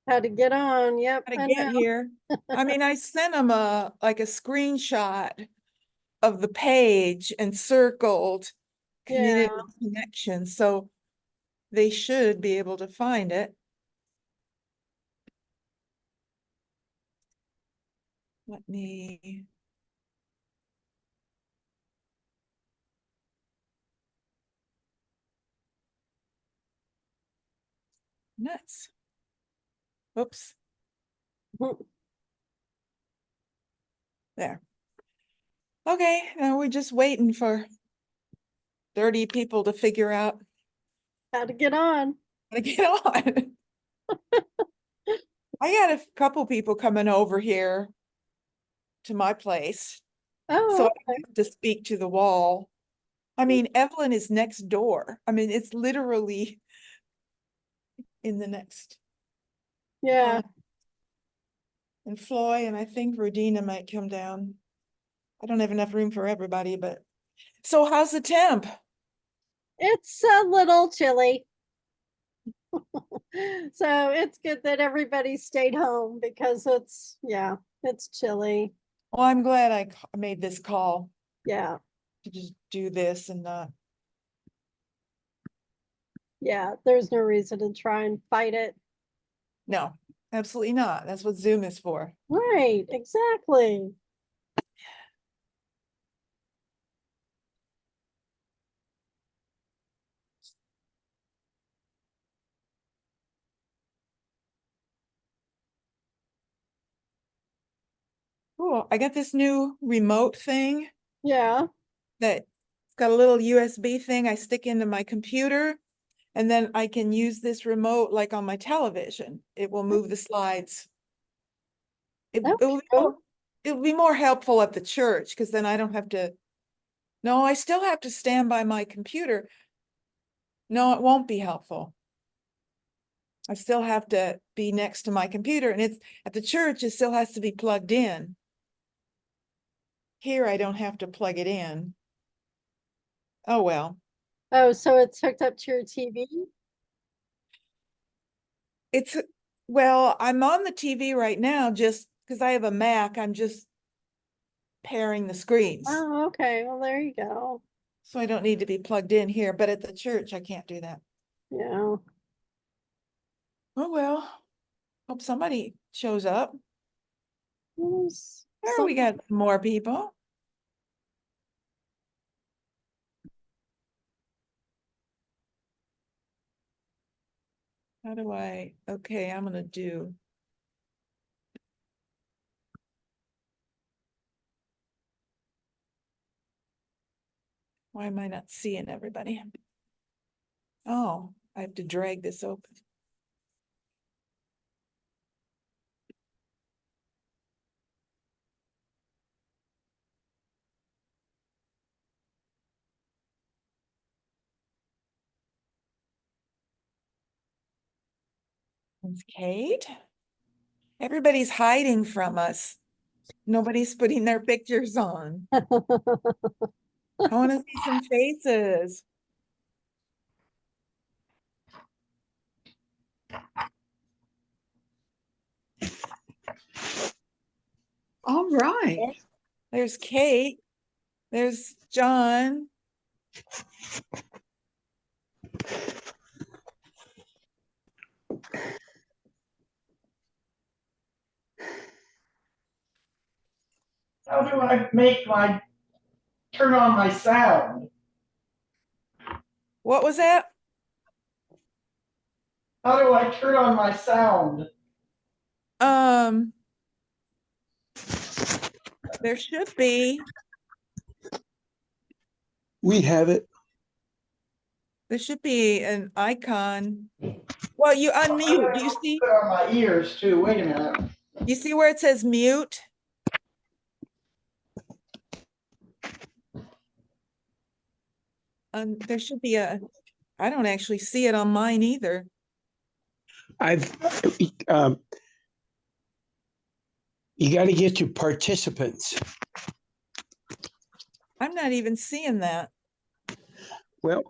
How to get on. Yep, How to I get know. here. I mean, I sent them like a screenshot of the page and circled Yeah. community connection, so they should be able to find it. Let me. Nuts. Oops. There. Okay, now we're just waiting for 30 people to figure out How to get on. how to get on. I got a couple people coming over here to my place, so Oh, I have to speak to the wall. I mean, Evelyn is next door. I mean, it's literally in the next. yeah. And Floy, and I think Rodina might come down. I don't have enough room for everybody, but so how's the temp? It's a little chilly. So it's good that everybody stayed home because yeah, it's chilly. Well, I'm glad I made this call Yeah. to just do this and not. Yeah. There's no reason to try and fight it. No, absolutely not. That's what Zoom is for. Right. Exactly. Cool. I got this new remote thing Yeah. that got a little USB thing I stick into my computer, and then I can use this remote like on my television. It will move the slides. That's More, cool. it will be more helpful at the church because then I don't have to. No, I still have to stand by my computer. No, it won't be helpful. I still have to be next to my computer, and it's at the church, it still has to be plugged in. Here, I don't have to plug it in. Oh, well. Oh, so it's hooked up to your TV? It's, well, I'm on the TV right now just because I have a Mac. I'm just pairing the screens. Oh, okay. Well, there you go. So I don't need to be plugged in here, but at the church, I can't do that. Yeah. Oh, well, hope somebody shows up. There's There we got more people. How do okay, I'm gonna do. Why am I not seeing everybody? Oh, I have to drag this open. It's Kate. Everybody's hiding from us. Nobody's putting their pictures on. I want to see some faces. All right. There's Kate. There's John. How do I turn on my sound? What was that? How do I turn on my sound? Um, there should be. We have it. There should be an icon. Well, you unmute. Do you see? Put on my ears too. Wait a minute. You see where it says mute? There should be I don't actually see it on mine either. I've you got to get to participants. I'm not even seeing that. Well,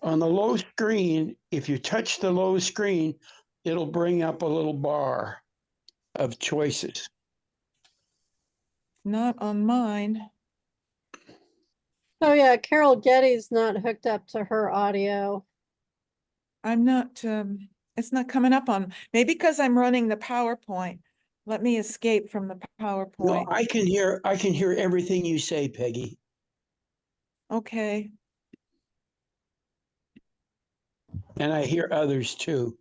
on the low screen, if you touch the low screen, it'll bring up a little bar of choices. Not on mine. Oh yeah, Carol Getty's not hooked up to her audio. I'm not, it's not coming up on, maybe because I'm running the PowerPoint. Let me escape from the No, PowerPoint. I can hear everything you say, Peggy. Okay, And I hear others too.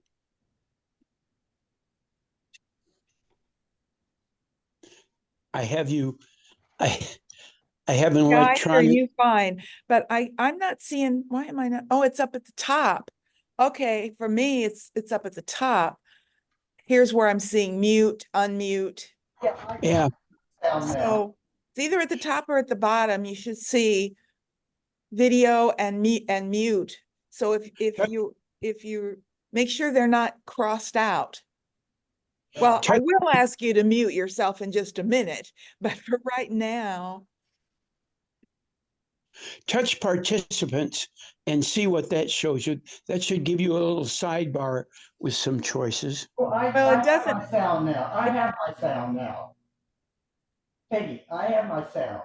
I have you, I have an yeah, I hear electronic, you fine, but I'm not seeing, why am I not? Oh, it's up at the top. Okay, for me, it's up at the top. Here's where I'm seeing mute, unmute. Yeah. I got yeah, sound now. So it's either at the top or at the bottom. You should see video and mute. So if you make sure they're not crossed out. Well, I Touch- will ask you to mute yourself in just a minute, but for right now, touch participants and see what that shows you. That should give you a little sidebar with some choices. Well, Well, it I have doesn't- my sound now. I have my sound now. Peggy, I have my sound.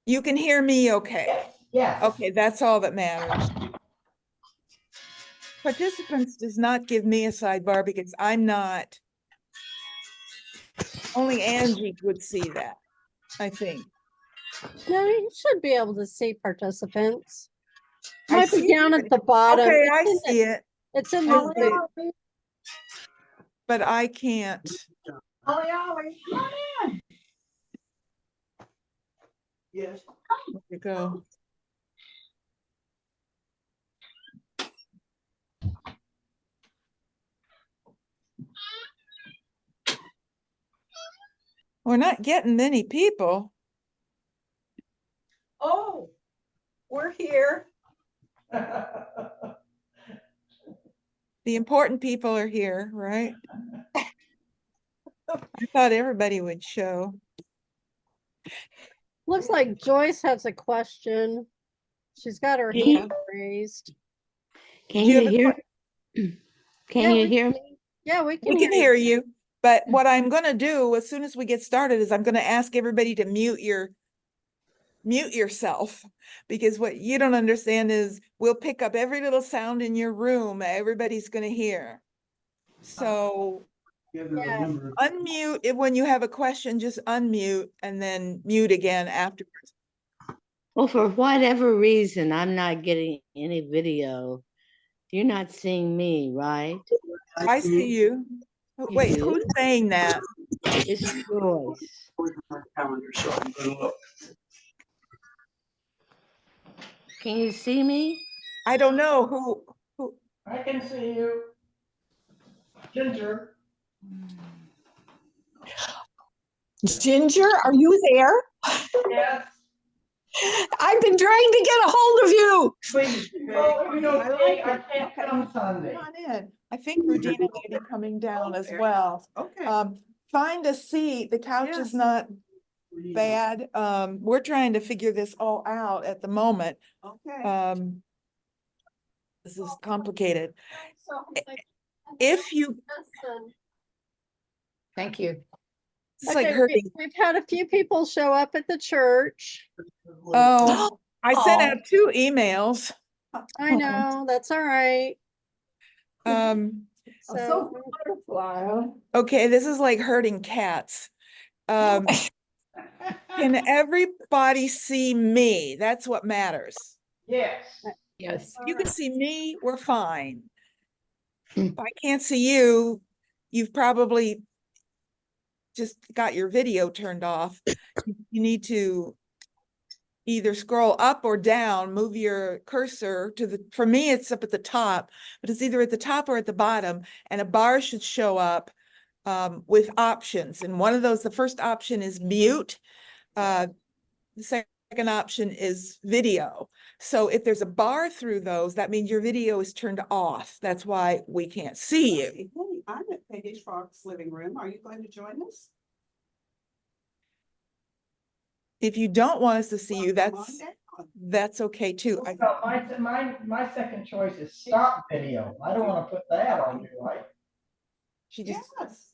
you can hear me okay. Yes, yes. Okay, that's all that matters. Participants does not give me a sidebar because I'm not. Only Angie would see that, I think. No, you should be able to see participants. I Might be see down it. at the bottom. Okay, It's I in the- see it, It's in I the see it. loop. but I can't. Ollie, come in. Yes. There you go. We're not getting many people. Oh, we're here. The important people are here, right? I thought everybody would show. Looks like Joyce has a question. She's got her Can you- hand raised. Can Do you you have a hear? Can Yeah, you we- hear me? Yeah, we can We can hear you, but what I'm gonna do as soon as we get started is I'm gonna ask everybody to mute yourself, because what you don't understand is we'll pick up every little sound in your room, everybody's gonna hear. So unmute it when you have a question, just unmute and then mute again afterwards. Well, for whatever reason, I'm not getting any video. You're not seeing me, right? I see you. Wait, do? who's saying that? It's Joyce. Can you see me? I don't know who. I can see you. Ginger. Ginger, are you there? Yes. I've been trying to get a hold of you. Please. Oh, if you don't say, I can't Okay. come Sunday. Come on in. I think Regina may be coming down as well. Okay. Find a seat. The couch is Yes. not bad. We're trying to figure this all out at the moment. Okay. This is complicated. So, If you, listen. Thank you. it's like Okay, hurting. we've had a few people show up at the church. Oh, I sent Oh. out 2 emails. I know, that's all right. So, butterfly. Okay, this is like hurting cats. Can everybody see me? That's what matters. Yes. Yes. You can see me, we're fine. Mm. If I can't see you, you've probably just got your video turned off. You need to either scroll up or down, move your cursor to the, for me, it's up at the top, but it's either at the top or at the bottom, and a bar should show up with options. And one of those, the first option is mute. The second option is video. So if there's a bar through those, that means your video is turned off. That's why we can't see you. Hey, I'm at Peggy Fox's living room. Are you going to join us? If you don't want us to see you, Well, come on that's down. okay too. No, my second choice is stop video. I don't want to put that on you, right? She just, Yes.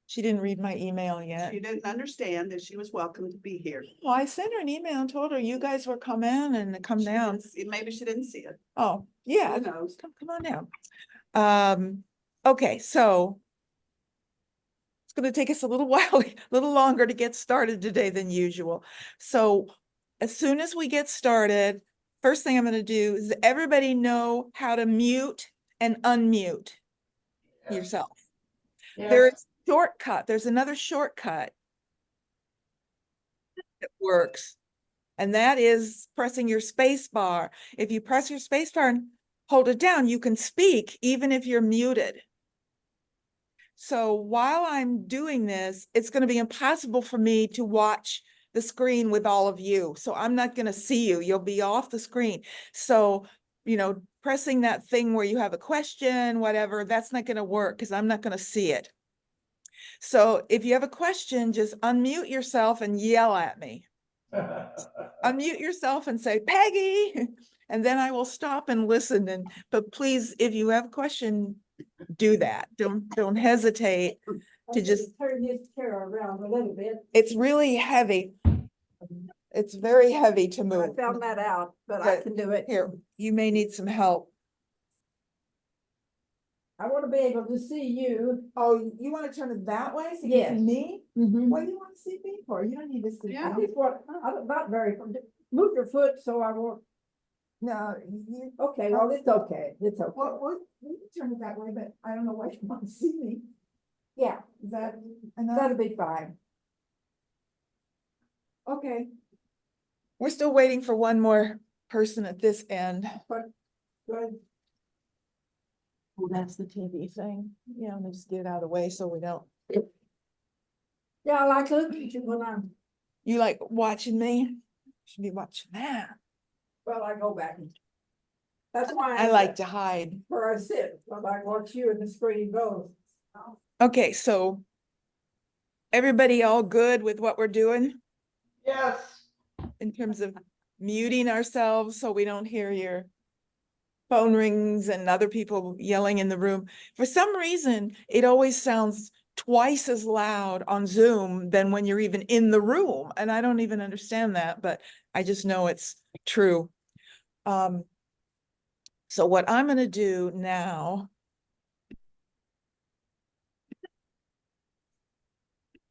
she didn't read my email yet. She didn't understand that she was welcome to be here. Well, I sent her an email and told her you guys were coming and to come She down. didn't see- Maybe she didn't see it. Oh, yeah, Who knows? come on down. Okay, so it's gonna take us a little while, a little longer to get started today than usual. So as soon as we get started, first thing I'm gonna do is everybody know how to mute and unmute yourself. There's shortcut, there's another shortcut that works. And that is pressing your space bar. If you press your space bar and hold it down, you can speak even if you're muted. So while I'm doing this, it's going to be impossible for me to watch the screen with all of you. So I'm not going to see you. You'll be off the screen. So, you know, pressing that thing where you have a question, whatever, that's not going to work because I'm not going to see it. So if you have a question, just unmute yourself and yell at me. Unmute yourself and say, Peggy, and then I will stop and listen. But please, if you have a question, do that. Don't hesitate to just turn his chair around a little bit. It's really heavy. It's very heavy to move. I found that out, but I But can do it. Here, you may need some help. I want to be able to see you. Oh, you want to turn it that way so you can Yes. see me? Mm-hmm. What do you want to see me for? You don't need to see. Yeah. I just want, I'm not very, move your foot so I won't. No, you, Okay, well, it's okay. It's okay. well, you can turn it that way, but I don't know why you want to see me. Yeah, Is that enough? that'll be fine. Okay. We're still waiting for one more person at this end. Good. Oh, that's the TV thing. Yeah, let me just get it out of the way so we don't. Yeah, I like looking at you when I'm, You like watching me? Should be watching that. well, I go back. That's why. I like to hide. Where I sit, but I watch you and the screen both. Okay, so everybody all good with what we're doing Yes. in terms of muting ourselves so we don't hear your phone rings and other people yelling in the room? For some reason, it always sounds twice as loud on Zoom than when you're even in the room. And I don't even understand that, but I just know it's true. So what I'm going to do now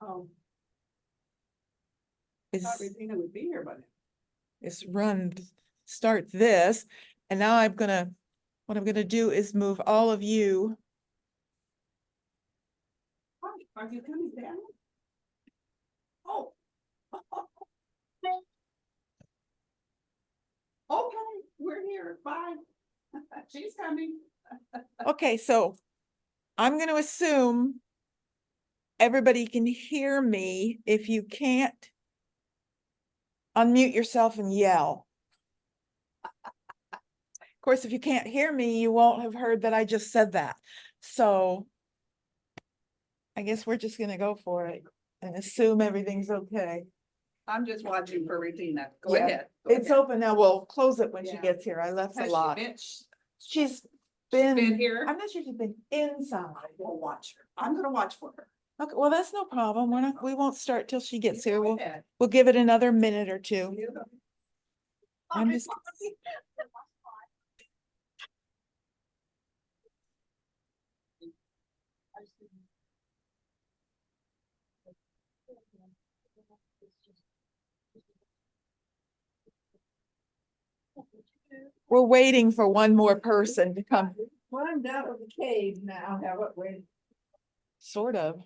Oh, I is thought Regina would be here, but. start this. And now what I'm gonna do is move all of you. Are you coming down? Oh. Okay, we're here. Bye. She's coming. Okay, so I'm gonna assume everybody can hear me. If you can't, unmute yourself and yell. Of course, if you can't hear me, you won't have heard that I just said that. So I guess we're just gonna go for it and assume everything's okay. I'm just watching for Regina. Go Yeah, ahead. Go It's ahead. open now. We'll close it when she Yeah. gets here. I left a Has lot. She's been been here? I'm not sure she's been inside. We'll watch her. I'm gonna watch for her. Okay, well, that's no problem. We won't start till she gets here. Go ahead. We'll give it another minute or two. You- I'm just. We're waiting for one more person to come, Climbed out of the cave now, haven't we? sort of.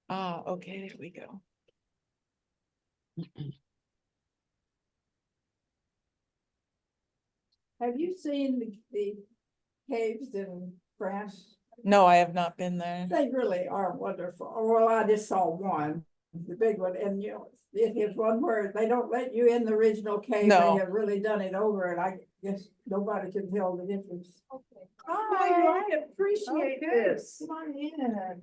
Ah, okay, there we go. Have you seen the caves in France? No, I have not been there. They really are wonderful. Well, I just saw one, the big one, and you know, it is one where they don't let you in the original cave. No. They have really done it over, and I guess nobody can tell the difference. Okay. Hi. I appreciate Okay, this. Come on in.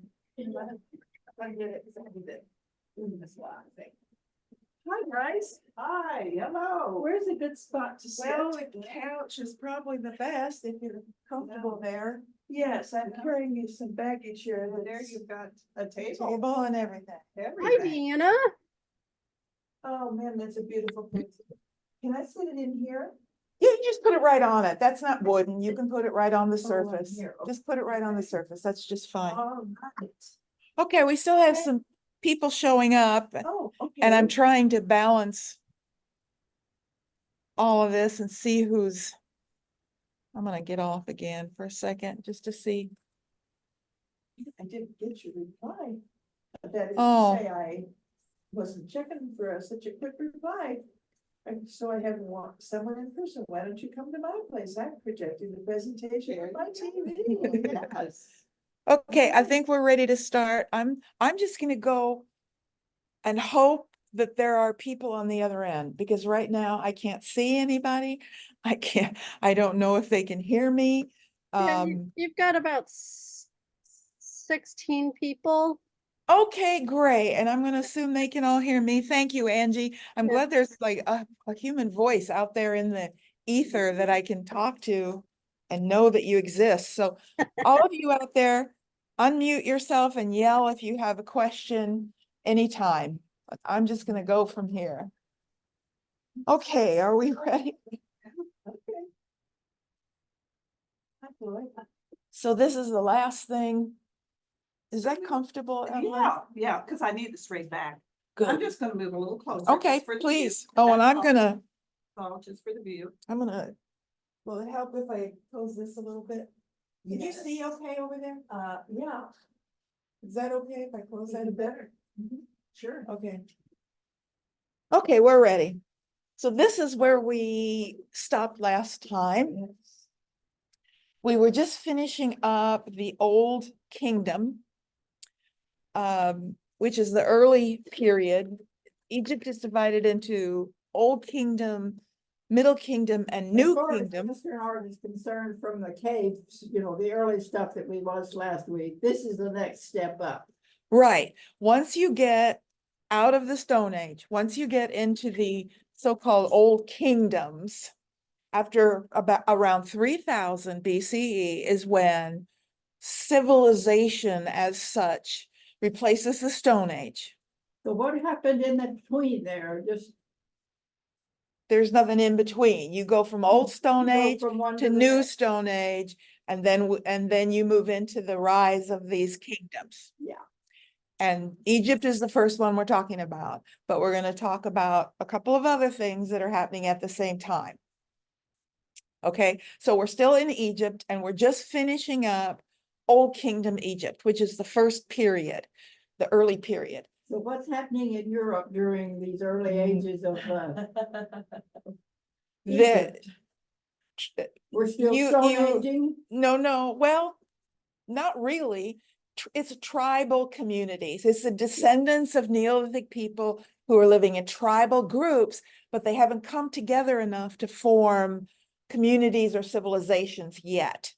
I get it, 'cause I need it in this last thing. Hi, guys. Hi, hello. Where's a good spot to sit? Well, the couch is probably the best if you're comfortable there. Yes, I'm carrying you some baggage here. And there you've got a table. Table and everything. Everything. Deanna. Oh, man, that's a beautiful place. Can I sit it in here? Yeah, you just put it right on it. That's not wooden. You can put it right on the right surface. here. Just put it right on the surface. That's just fine. All right. Okay, we still have some people showing up Oh, okay. and I'm trying to balance all of this and see who's. I'm gonna get off again for a second just to see. I didn't get your reply. That is Oh. to say, I wasn't checking for such a quick reply. And so I had someone in person. Why don't you come to my place? I'm projecting the presentation on my TV. Yes. Okay, I think we're ready to start. I'm just gonna go and hope that there are people on the other end, because right now I can't see anybody. I don't know if they can hear me. You've got about 16 people. Okay, great. And I'm gonna assume they can all hear me. Thank you, Angie. I'm Yeah. glad there's like a human voice out there in the ether that I can talk to and know that you exist. So all of you out there, unmute yourself and yell if you have a question anytime. I'm just gonna go from here. Okay, are we ready? Okay. Hi, Floyd. So this is the last thing. Is that comfortable, Evelyn? Yeah, because I need the straight back. I'm Good. just gonna move a little closer. Okay, just for the please. view. Oh, and That's I'm all. gonna, All just for the view. will it help if I close this a little bit? Can you Yes. see okay over there? Yeah, Is that okay if I close that a bit? better. Sure. Okay. Okay, we're ready. So this is where we stopped last time. We were just finishing up the Old Kingdom, which is the early period. Egypt is divided into Old Kingdom, Middle Kingdom, and New As far as Kingdom. Western art is concerned, from the caves, the early stuff that we watched last week, this is the next step up. Right. Once you get out of the Stone Age, once you get into the so-called Old Kingdoms, after about around 3000 BCE is when civilization as such replaces the Stone Age. So what happened in the between there? Just There's nothing in between. You go from Old Stone go Age from one to the New next. Stone Age, and then you move into the rise of these kingdoms. Yeah. And Egypt is the first one we're talking about, but we're going to talk about a couple of other things that are happening at the same time. Okay, so we're still in Egypt and we're just finishing up Old Kingdom Egypt, which is the first period, the early period. So what's happening in Europe during these early ages of The, we're still you- Stone you- Aging? no, well, not really. It's tribal communities. It's the descendants of Neolithic people who are living in tribal groups, but they haven't come together enough to form communities or civilizations yet.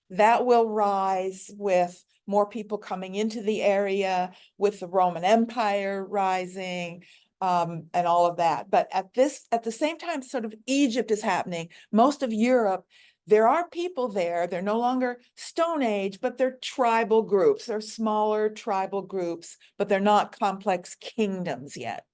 That will rise with more people coming into the area, with the Roman Empire rising, and all of that. But at the same time, sort of Egypt is happening. Most of Europe, there are people there. They're no longer Stone Age, but they're tribal groups. They're smaller tribal groups, but they're not complex kingdoms yet.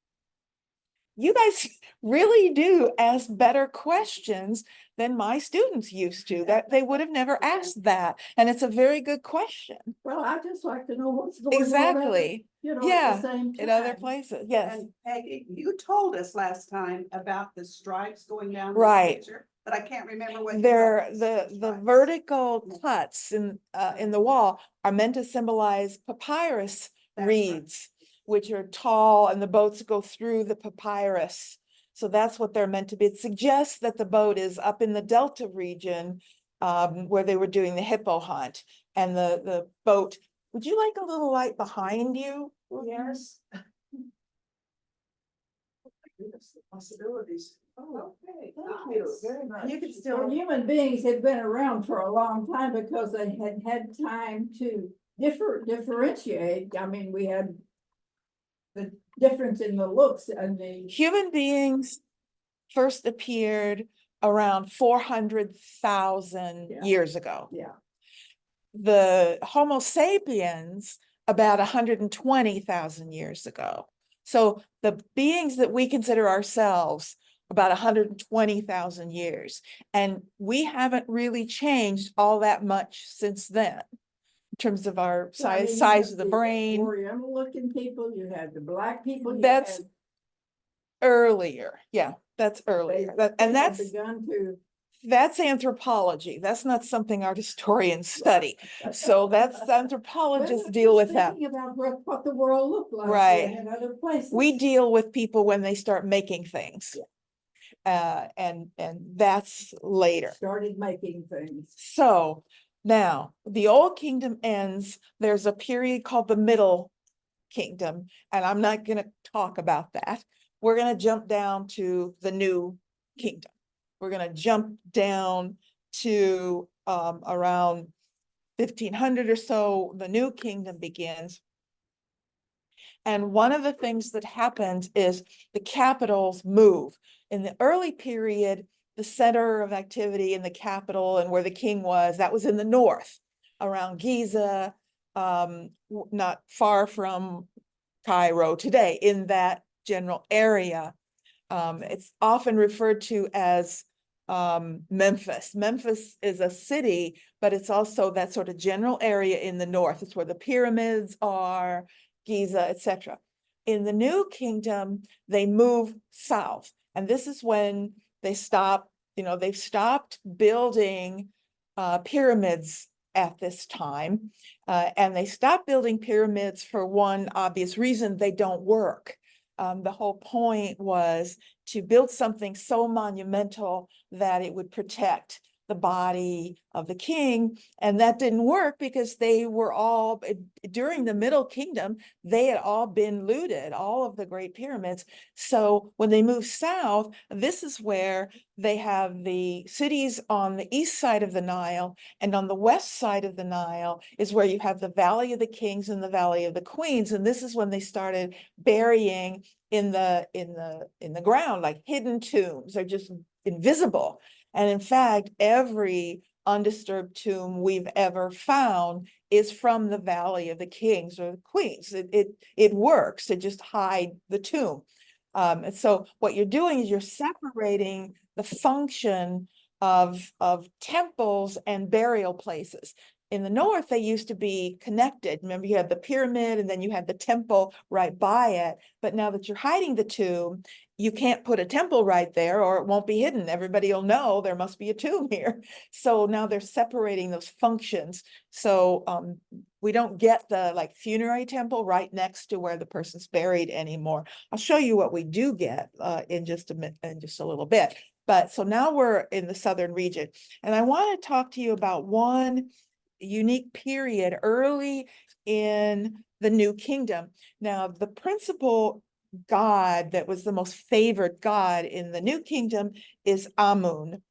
You guys really do ask better questions than my students used to, that they would have never asked that. And it's a very good question. Well, I just like to know what's going on. Exactly. At Yeah, the same in other time. places, yes. And Peggy, you told us last time about the stripes going down. the Right. picture, but I can't remember what. you They're told us. the Stripes. vertical cuts in the wall are meant to symbolize papyrus That's right. reeds, which are tall, and the boats go through the papyrus. So that's what they're meant to be. It suggests that the boat is up in the Delta region, where they were doing the hippo hunt, and the boat. Would you like a little light behind you? Yes. Goodness, the possibilities. Oh, okay, thank you very much. You can So still. human beings had been around for a long time because they had time to differentiate. I mean, we had the difference in the looks and the, Human beings first appeared around 400,000 Yeah. years ago. yeah, The Homo sapiens about 120,000 years ago. So the beings that we consider ourselves about 120,000 years. And we haven't really changed all that much since then in terms of our So, I mean, size, you size had of the brain. Oriental looking people, you had the black people. You That's had- earlier. Yeah, that's they- earlier. they And had that's begun to. that's anthropology. That's not something art historians study. So that's anthropologists Well, deal just with that. thinking about what the world looked like Right. then in other places. We deal with people when they start making things. And that's later. Started making things. So now the Old Kingdom ends. There's a period called the Middle Kingdom, and I'm not going to talk about that. We're going to jump down to the New Kingdom. We're going to jump down to around 1500 or so. The New Kingdom begins. And one of the things that happens is the capitals move. In the early period, the center of activity in the capital and where the king was, that was in the north, around Giza, not far from Cairo today, in that general area. It's often referred to as Memphis. Memphis is a city, but it's also that sort of general area in the north. It's where the pyramids are, Giza, etc. In the New Kingdom, they move south. And this is when they stop, they've stopped building pyramids at this time. And they stopped building pyramids for one obvious reason: they don't work. The whole point was to build something so monumental that it would protect the body of the king. And that didn't work because they were all, during the Middle Kingdom, they had all been looted, all of the great pyramids. So when they moved south, this is where they have the cities on the east side of the Nile, and on the west side of the Nile is where you have the Valley of the Kings and the Valley of the Queens. And this is when they started burying in the ground, like hidden tombs. They're just invisible. And in fact, every undisturbed tomb we've ever found is from the Valley of the Kings or the Queens. It works to just hide the tomb. And so what you're doing is you're separating the function of temples and burial places. In the north, they used to be connected. Remember, you had the pyramid and then you had the temple right by it. But now that you're hiding the tomb, you can't put a temple right there or it won't be hidden. Everybody will know there must be a tomb here. So now they're separating those functions. So we don't get the like funerary temple right next to where the person's buried anymore. I'll show you what we do get in just a minute, in just a little bit. But so now we're in the southern region, and I want to talk to you about one unique period early in the New Kingdom. Now, the principal god that was the most favored god in the New Kingdom is Amun.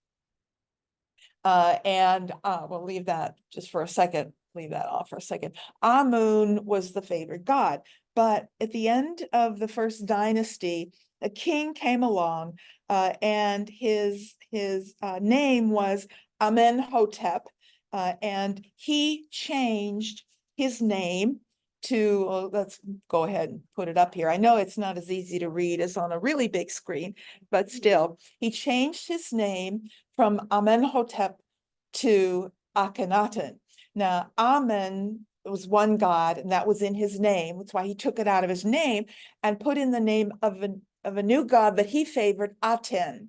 We'll leave that just for a second, leave that off for a second. Amun was the favored god, but at the end of the first dynasty, a king came along and his name was Amenhotep, and he changed his name to, let's go ahead and put it up here. I know it's not as easy to read as on a really big screen, but still, he changed his name from Amenhotep to Akhenaten. Now, Amen was one god, and that was in his name. That's why he took it out of his name and put in the name of a new god that he favored, Aten.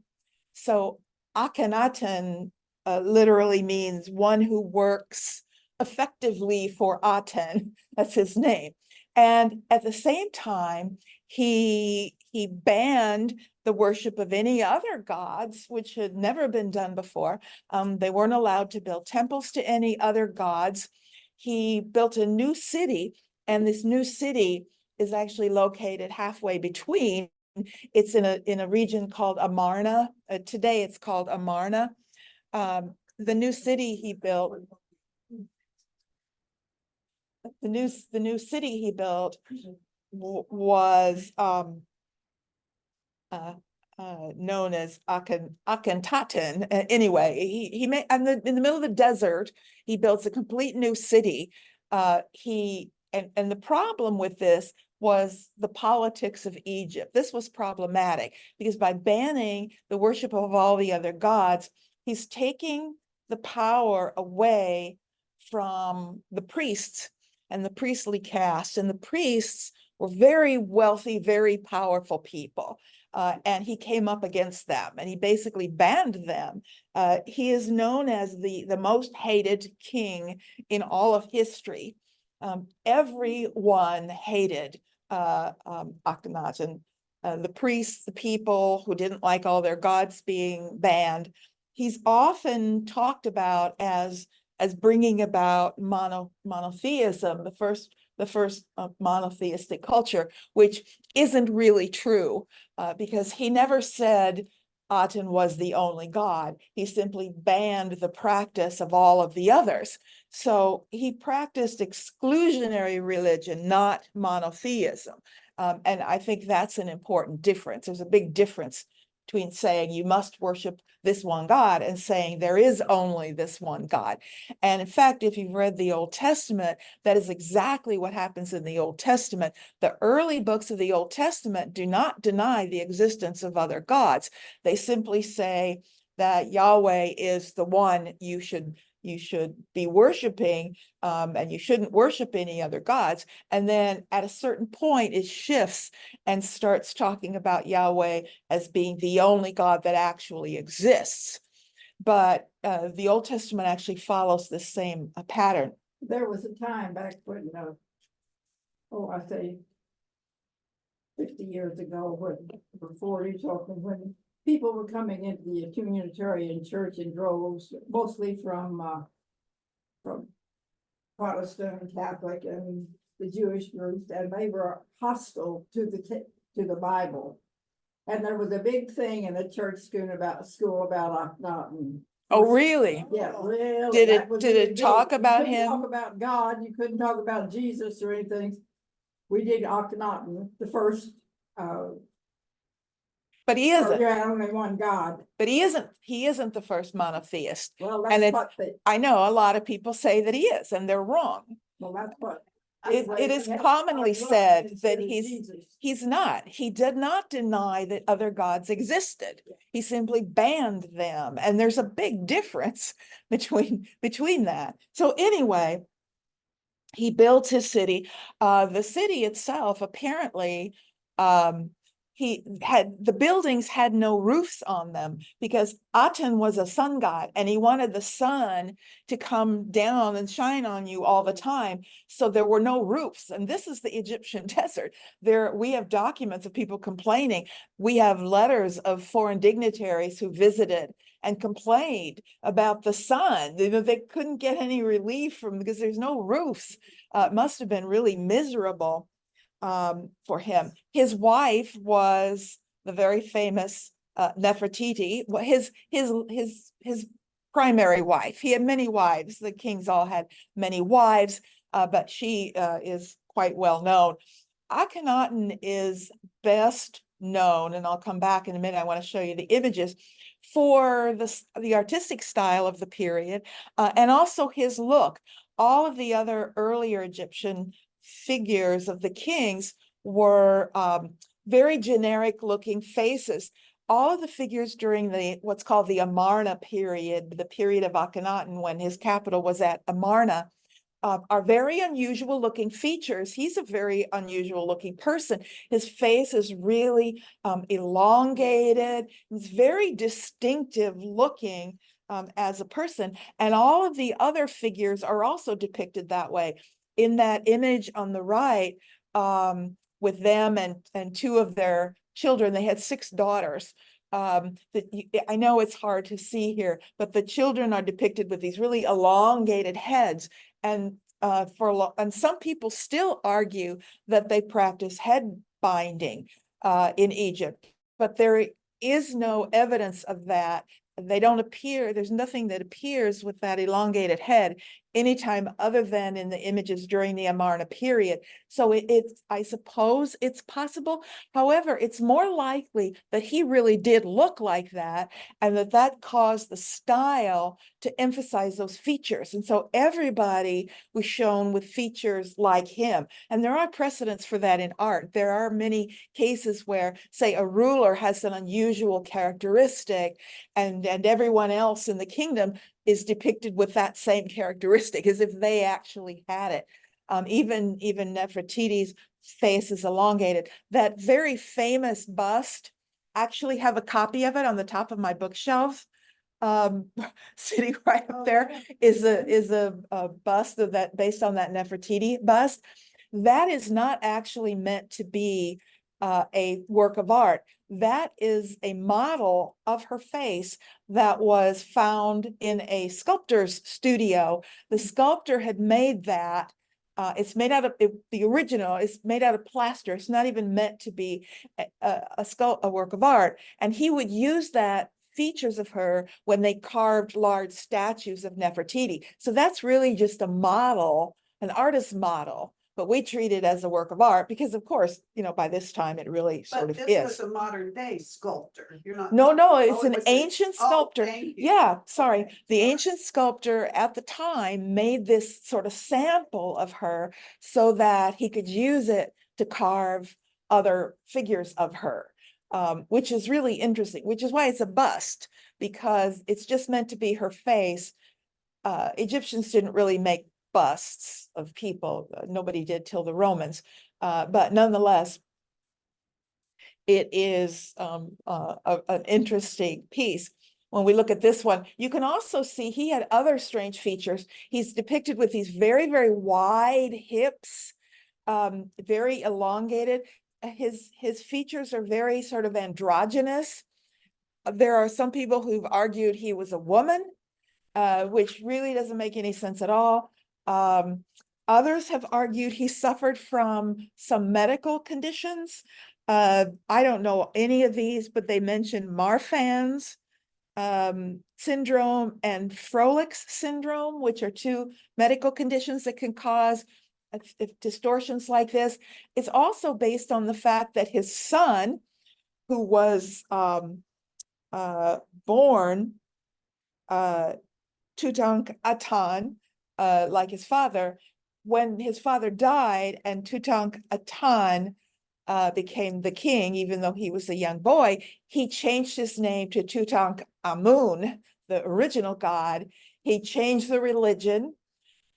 So Akhenaten literally means one who works effectively for Aten. That's his name. And at the same time, he banned the worship of any other gods, which had never been done before. They weren't allowed to build temples to any other gods. He built a new city, and this new city is actually located halfway between. It's in a region called Amarna. Today it's called Amarna. The new city he built, the new city he built was known as Akhenaten. Anyway, he made in the middle of the desert. He builds a complete new city. And the problem with this was the politics of Egypt. This was problematic because by banning the worship of all the other gods, he's taking the power away from the priests and the priestly caste. And the priests were very wealthy, very powerful people. And he came up against them and he basically banned them. He is known as the most hated king in all of history. Everyone hated Akhenaten, the priests, the people who didn't like all their gods being banned. He's often talked about as bringing about monotheism, the first monotheistic culture, which isn't really true, because he never said Aten was the only god. He simply banned the practice of all of the others. So he practiced exclusionary religion, not monotheism. And I think that's an important difference. There's a big difference between saying you must worship this one God and saying there is only this one God. And in fact, if you've read the Old Testament, that is exactly what happens in the Old Testament. The early books of the Old Testament do not deny the existence of other gods. They simply say that Yahweh is the one you should be worshiping, and you shouldn't worship any other gods. And then at a certain point, it shifts and starts talking about Yahweh as being the only God that actually exists. But the Old Testament actually follows the same pattern. There was a time back when, I say 50 years ago, or 40 something, when people were coming into the Unitarian Church in droves, mostly from Protestant and Catholic and the Jewish groups, and they were hostile to the Bible. And there was a big thing in the church school about Akhenaten. Oh, really? Yeah, really. Did that it was did really it big. talk You about couldn't him? Talk about God. You couldn't talk about Jesus or anything. We did Akhenaten, the first. But he isn't. Yeah, only one God. But he isn't the first monotheist. Well, And that's it's, what they. I know a lot of people say that he is, and they're wrong. Well, that's what. It is commonly said that he's not. He did not deny that other gods existed. He simply banned them. And there's a big difference between that. So anyway, he built his city. The city itself, apparently, the buildings had no roofs on them because Aten was a sun god and he wanted the sun to come down and shine on you all the time. So there were no roofs. And this is the Egyptian desert. We have documents of people complaining. We have letters of foreign dignitaries who visited and complained about the sun. They couldn't get any relief because there's no roofs. It must have been really miserable for him. His wife was the very famous Nefertiti, his primary wife. He had many wives. The kings all had many wives, but she is quite well known. Akhenaten is best known, and I'll come back in a minute. I want to show you the images for the artistic style of the period, and also his look. All of the other earlier Egyptian figures of the kings were very generic looking faces. All of the figures during what's called the Amarna period, the period of Akhenaten when his capital was at Amarna, are very unusual looking features. He's a very unusual looking person. His face is really elongated. He's very distinctive looking as a person. And all of the other figures are also depicted that way. In that image on the right, with them and two of their children, they had 6 daughters. I know it's hard to see here, but the children are depicted with these really elongated heads. And some people still argue that they practice head binding in Egypt, but there is no evidence of that they don't appear, there's nothing that appears with that elongated head anytime other than in the images during the Amarna period. So I suppose it's possible. However, it's more likely that he really did look like that, and that caused the style to emphasize those features. And so everybody was shown with features like him. And there are precedents for that in art. There are many cases where, say, a ruler has an unusual characteristic, and everyone else in the kingdom is depicted with that same characteristic as if they actually had it. Even Nefertiti's face is elongated. That very famous bust, actually have a copy of it on the top of my bookshelf. Sitting right up there is a bust of that, based on that Nefertiti bust. That is not actually meant to be a work of art. That is a model of her face that was found in a sculptor's studio. The sculptor had made that. It's made out of, the original is made out of plaster. It's not even meant to be a work of art. And he would use that features of her when they carved large statues of Nefertiti. So that's really just a model, an artist's model. But we treat it as a work of art because, of course, by this time it really sort But of this was is. a modern day sculptor. You're not. No, it's Oh, it an was ancient oh, sculptor. thank you. Yeah, sorry. Okay, The sorry. ancient sculptor at the time made this sort of sample of her so that he could use it to carve other figures of her, which is really interesting, which is why it's a bust, because it's just meant to be her face. Egyptians didn't really make busts of people. Nobody did till the Romans. But nonetheless, it is an interesting piece. When we look at this one, you can also see he had other strange features. He's depicted with these very, very wide hips, very elongated. His features are very sort of androgynous. There are some people who've argued he was a woman, which really doesn't make any sense at all. Others have argued he suffered from some medical conditions. I don't know any of these, but they mention Marfan's syndrome and Froelic's syndrome, which are two medical conditions that can cause distortions like this. It's also based on the fact that his son, who was born Tutankhamun, like his father, when his father died and Tutankhamun became the king, even though he was a young boy, he changed his name to Tutankhamun, the original god. He changed the religion,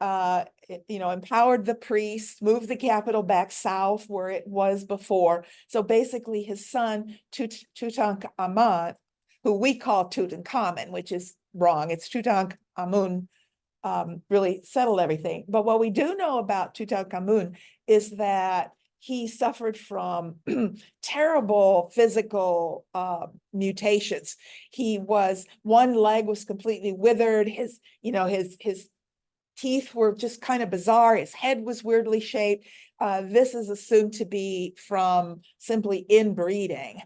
empowered the priests, moved the capital back south where it was before. So basically his son, Tutankhamun, who we call Tutankhamun, which is wrong. It's Tutankhamun, really settled everything. But what we do know about Tutankhamun is that he suffered from terrible physical mutations. One leg was completely withered. His teeth were just kind of bizarre. His head was weirdly shaped. This is assumed to be from simply inbreeding,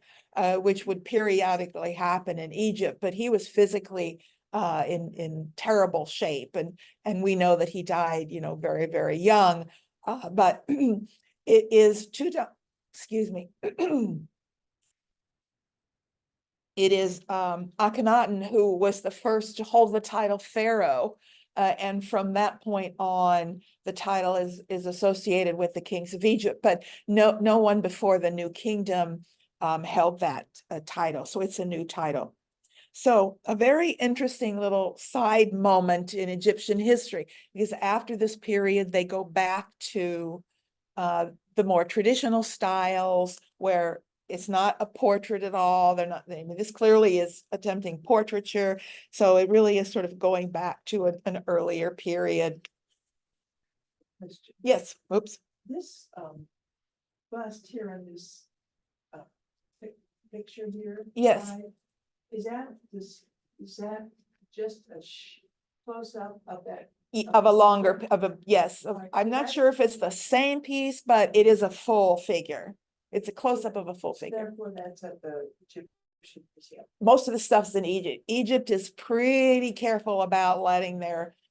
which would periodically happen in Egypt, but he was physically in terrible shape. And we know that he died, very, very young. But it is it is Akhenaten who was the first to hold the title pharaoh. And from that point on, the title is associated with the kings of Egypt, but no one before the New Kingdom held that title. So it's a new title. So a very interesting little side moment in Egyptian history, because after this period, they go back to the more traditional styles where it's not a portrait at all. This clearly is attempting portraiture. So it really is sort of going back to an earlier period. Question. Yes, oops. This bust here in this picture here. Yes. Is that just a close up of that? Yes. I'm not sure if it's the same piece, but it is a full figure. It's a close up of a full figure. Therefore, that's at the most of the stuff's in Egypt. Egypt is pretty careful about letting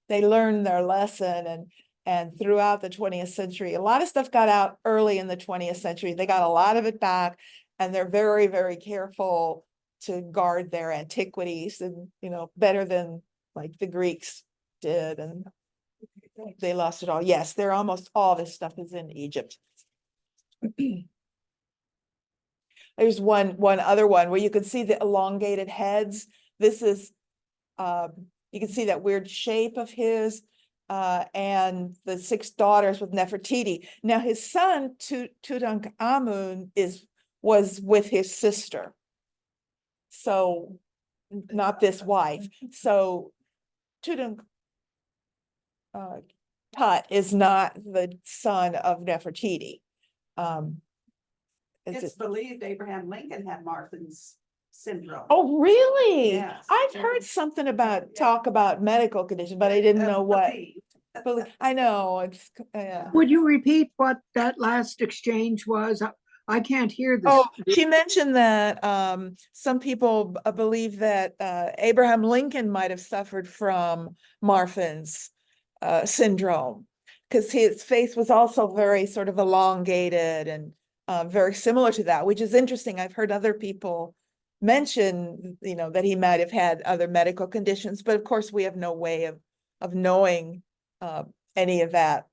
they learn their lesson, and throughout the 20th century, a lot of stuff got out early in the 20th century. They got a lot of it back, and they're very, very careful to guard their antiquities, and, better than like the Greeks did, and they lost it all. Yes, they're almost all this stuff is in Egypt. There's one other one where you can see the elongated heads. This is, you can see that weird shape of his, and the 6 daughters with Nefertiti. Now his son, Tutankhamun, was with his sister. So not this wife. So Tut is not the son of Nefertiti. It's believed Abraham Lincoln had Marfan's syndrome. Oh, really? Yes. I've heard something about talk about medical condition, but I didn't know what. I know it's Would you repeat what that last exchange was? I can't hear this. Oh, she mentioned that some people believe that Abraham Lincoln might have suffered from Marfan's syndrome, because his face was also very sort of elongated and very similar to that, which is interesting. I've heard other people mention, that he might have had other medical conditions, but of course we have no way of knowing any of that.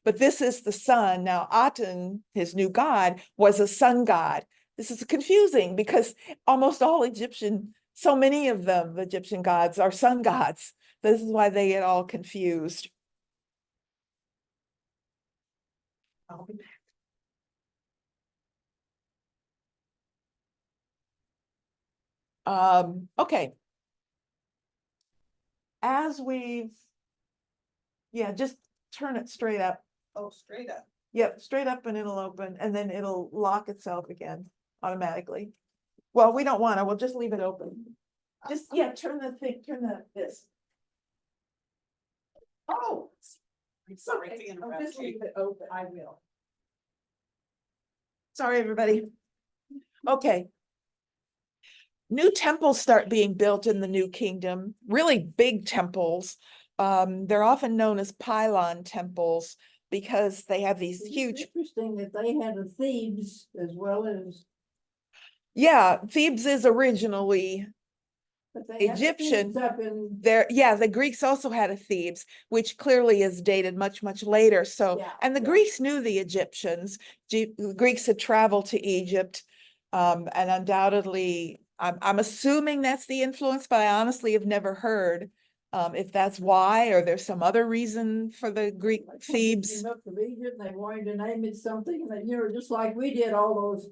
But this is the sun. Now, Aten, his new god, was a sun god. This is confusing because almost all so many of them, the Egyptian gods, are sun gods. This is why they get all confused. I'll be back. Okay. Just turn it straight up. Oh, straight up. Yep, straight up, and it'll open, and then it'll lock itself again automatically. Well, we don't want to, we'll just leave it open. Just, turn this. Oh. Sorry Okay, to I'll interrupt just you. leave it open. I will. Sorry, everybody. Okay. New temples start being built in the New Kingdom, really big temples. They're often known as pylon temples because they have these It's huge. interesting that they had a Thebes as well as. Yeah, Thebes is originally But they had Egyptian. Thebes up in. there. Yeah, the Greeks also had a Thebes, which clearly is dated much, much later. So, Yeah, and the yeah. Greeks knew the Egyptians. The Greeks had traveled to Egypt, and undoubtedly, I'm assuming that's the influence, but I honestly have never heard if that's why, or there's some other reason for the Greek Like, Thebes. Came up from Egypt, and they wanted to name it something, and then, just like we did all those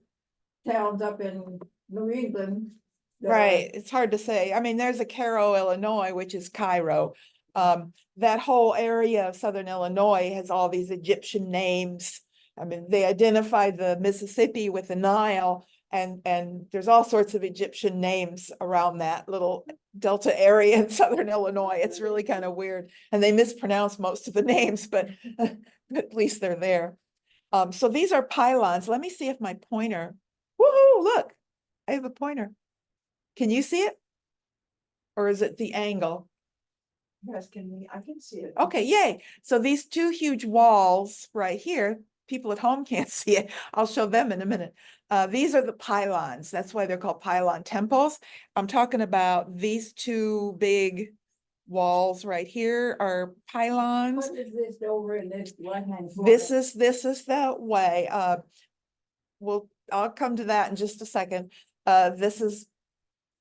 towns up in New England. that are- Right, it's hard to say. I mean, there's a Cairo, Illinois, which is Cairo. That whole area of southern Illinois has all these Egyptian names. I mean, they identified the Mississippi with the Nile, and there's all sorts of Egyptian names around that little delta area in southern Illinois. It's really kind of weird, and they mispronounce most of the names, but at least they're there. So these are pylons. Let me see if my pointer. Woohoo! Look, I have a pointer. Can you see it? Or is it the angle? Yes, I can see it. Okay, yay. So these 2 huge walls right here, people at home can't see it. I'll show them in a minute. These are the pylons. That's why they're called pylon temples. I'm talking about these 2 big walls right here are pylons. What is this over in this right-hand corner? This is the way. I'll come to that in just a second. This is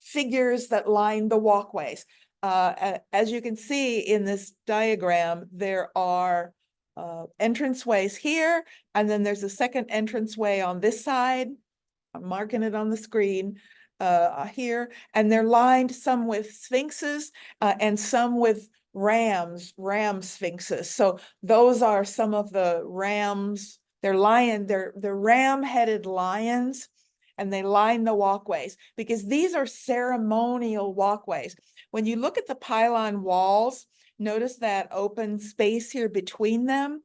figures that line the walkways. As you can see in this diagram, there are entranceways here, and then there's a second entranceway on this side. I'm marking it on the screen here, and they're lined some with sphinxes and some with ram sphinxes. So those are some of the rams. They're ram-headed lions, and they line the walkways because these are ceremonial walkways. When you look at the pylon walls, notice that open space here between them.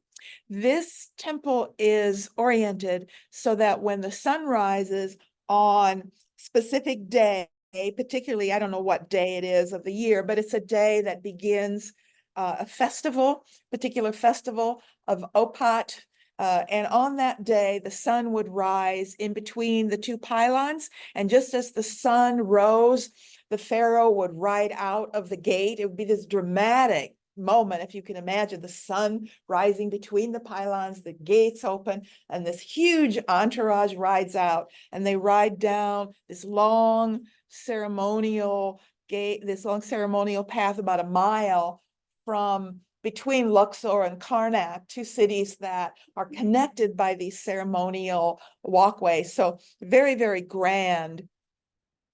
This temple is oriented so that when the sun rises on specific day, particularly, I don't know what day it is of the year, but it's a day that begins a festival, particular festival of Opat. And on that day, the sun would rise in between the two pylons. And just as the sun rose, the pharaoh would ride out of the gate. It would be this dramatic moment, if you can imagine, the sun rising between the pylons, the gates open, and this huge entourage rides out, and they ride down this long ceremonial gate, this long ceremonial path about a mile from between Luxor and Karnak, two cities that are connected by these ceremonial walkways. So very, very grand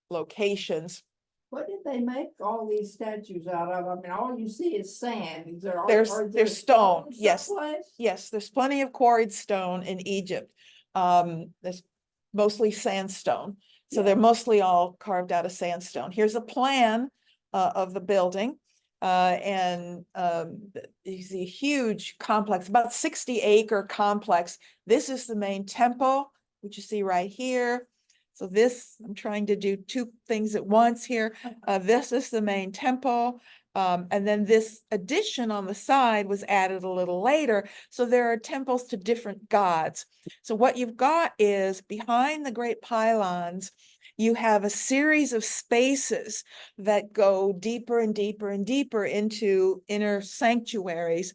locations. What did they make all these statues out of? I mean, all you see is sand. Is there, There's are there stone, stones yes. someplace? Yes, there's plenty of quarried stone in Egypt. There's mostly sandstone. So they're mostly all carved out of sandstone. Here's a plan of the building. You see a huge complex, about 60-acre complex. This is the main temple, which you see right here. So this, I'm trying to do two things at once here. This is the main temple. And then this addition on the side was added a little later. So there are temples to different gods. So what you've got is behind the great pylons, you have a series of spaces that go deeper and deeper and deeper into inner sanctuaries.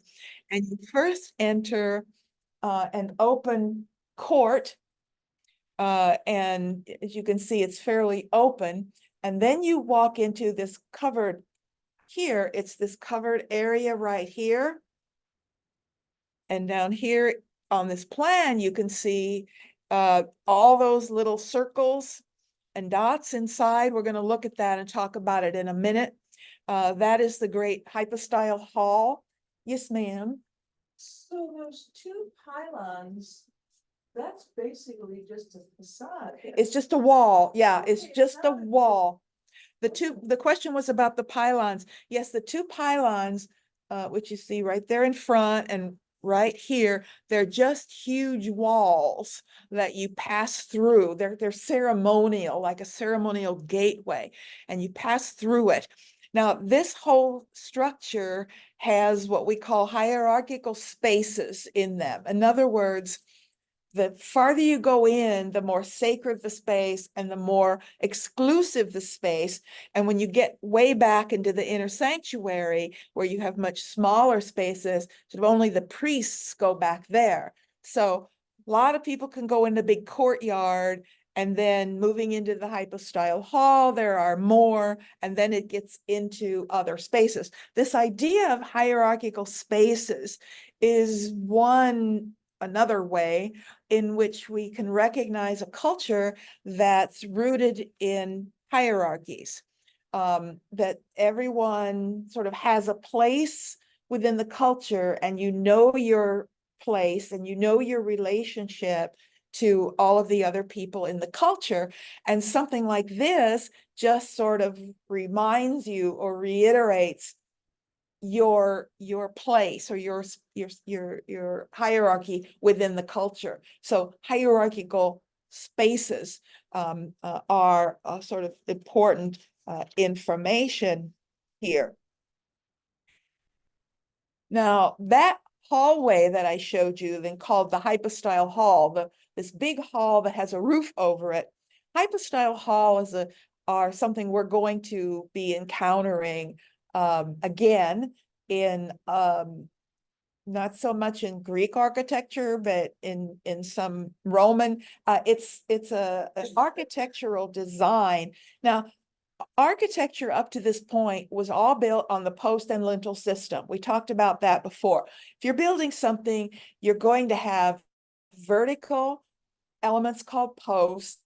And you first enter an open court. And as you can see, it's fairly open. And then you walk into this covered here, it's this covered area right here. And down here on this plan, you can see all those little circles and dots inside. We're going to look at that and talk about it in a minute. That is the great hypostyle hall. Yes, ma'am. So those two pylons, that's basically just a facade. It's just a wall. Yeah, Okay, it's it's just a not- wall. The question was about the pylons. Yes, the two pylons, which you see right there in front and right here, they're just huge walls that you pass through. They're ceremonial, like a ceremonial gateway, and you pass through it. Now, this whole structure has what we call hierarchical spaces in them. In other words, the farther you go in, the more sacred the space and the more exclusive the space. And when you get way back into the inner sanctuary, where you have much smaller spaces, sort of only the priests go back there. So a lot of people can go in the big courtyard, and then moving into the hypostyle hall, there are more, and then it gets into other spaces. This idea of hierarchical spaces is another way in which we can recognize a culture that's rooted in hierarchies, that everyone sort of has a place within the culture, and you know your place and you know your relationship to all of the other people in the culture. And something like this just sort of reminds you or reiterates your place or your hierarchy within the culture. So hierarchical spaces are sort of important information here. Now, that hallway that I showed you, then called the hypostyle hall, this big hall that has a roof over it, hypostyle hall are something we're going to be encountering again in not so much in Greek architecture, but in some Roman. It's an architectural design. Now, architecture up to this point was all built on the post and lintel system. We talked about that before. If you're building something, you're going to have vertical elements called posts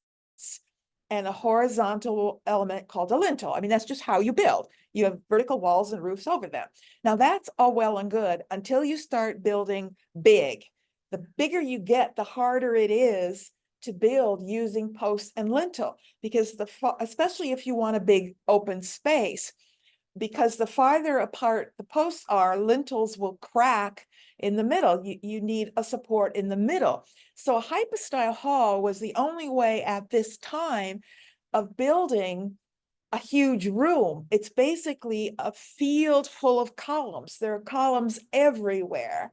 and a horizontal element called a lintel. I mean, that's just how you build. You have vertical walls and roofs over them. Now, that's all well and good until you start building big. The bigger you get, the harder it is to build using post and lintel, because especially if you want a big open space, because the farther apart the posts are, lintels will crack in the middle. You need a support in the middle. So a hypostyle hall was the only way at this time of building a huge room. It's basically a field full of columns. There are columns everywhere,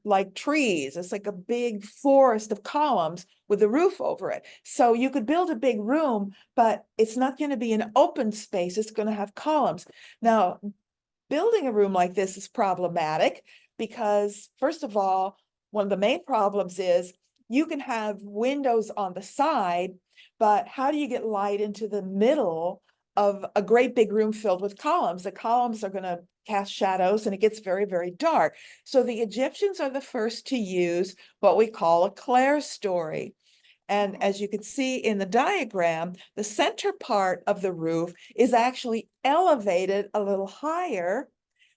like trees. It's like a big forest of columns with a roof over it. So you could build a big room, but it's not going to be an open space. It's going to have columns. Now, building a room like this is problematic because, first of all, one of the main problems is you can have windows on the side, but how do you get light into the middle of a great big room filled with columns? The columns are going to cast shadows and it gets very, very dark. So the Egyptians are the first to use what we call a clerestory. And as you can see in the diagram, the center part of the roof is actually elevated a little higher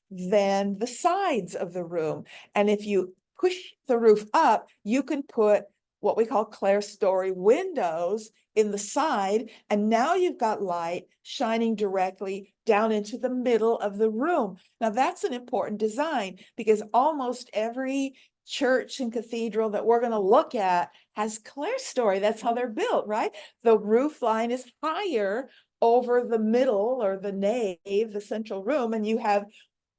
than the sides of the room. And if you push the roof up, you can put what we call clerestory windows in the side. And now you've got light shining directly down into the middle of the room. Now that's an important design because almost every church and cathedral that we're going to look at has clerestory. That's how they're built, right? The roof line is higher over the middle or the nave, the central room, and you have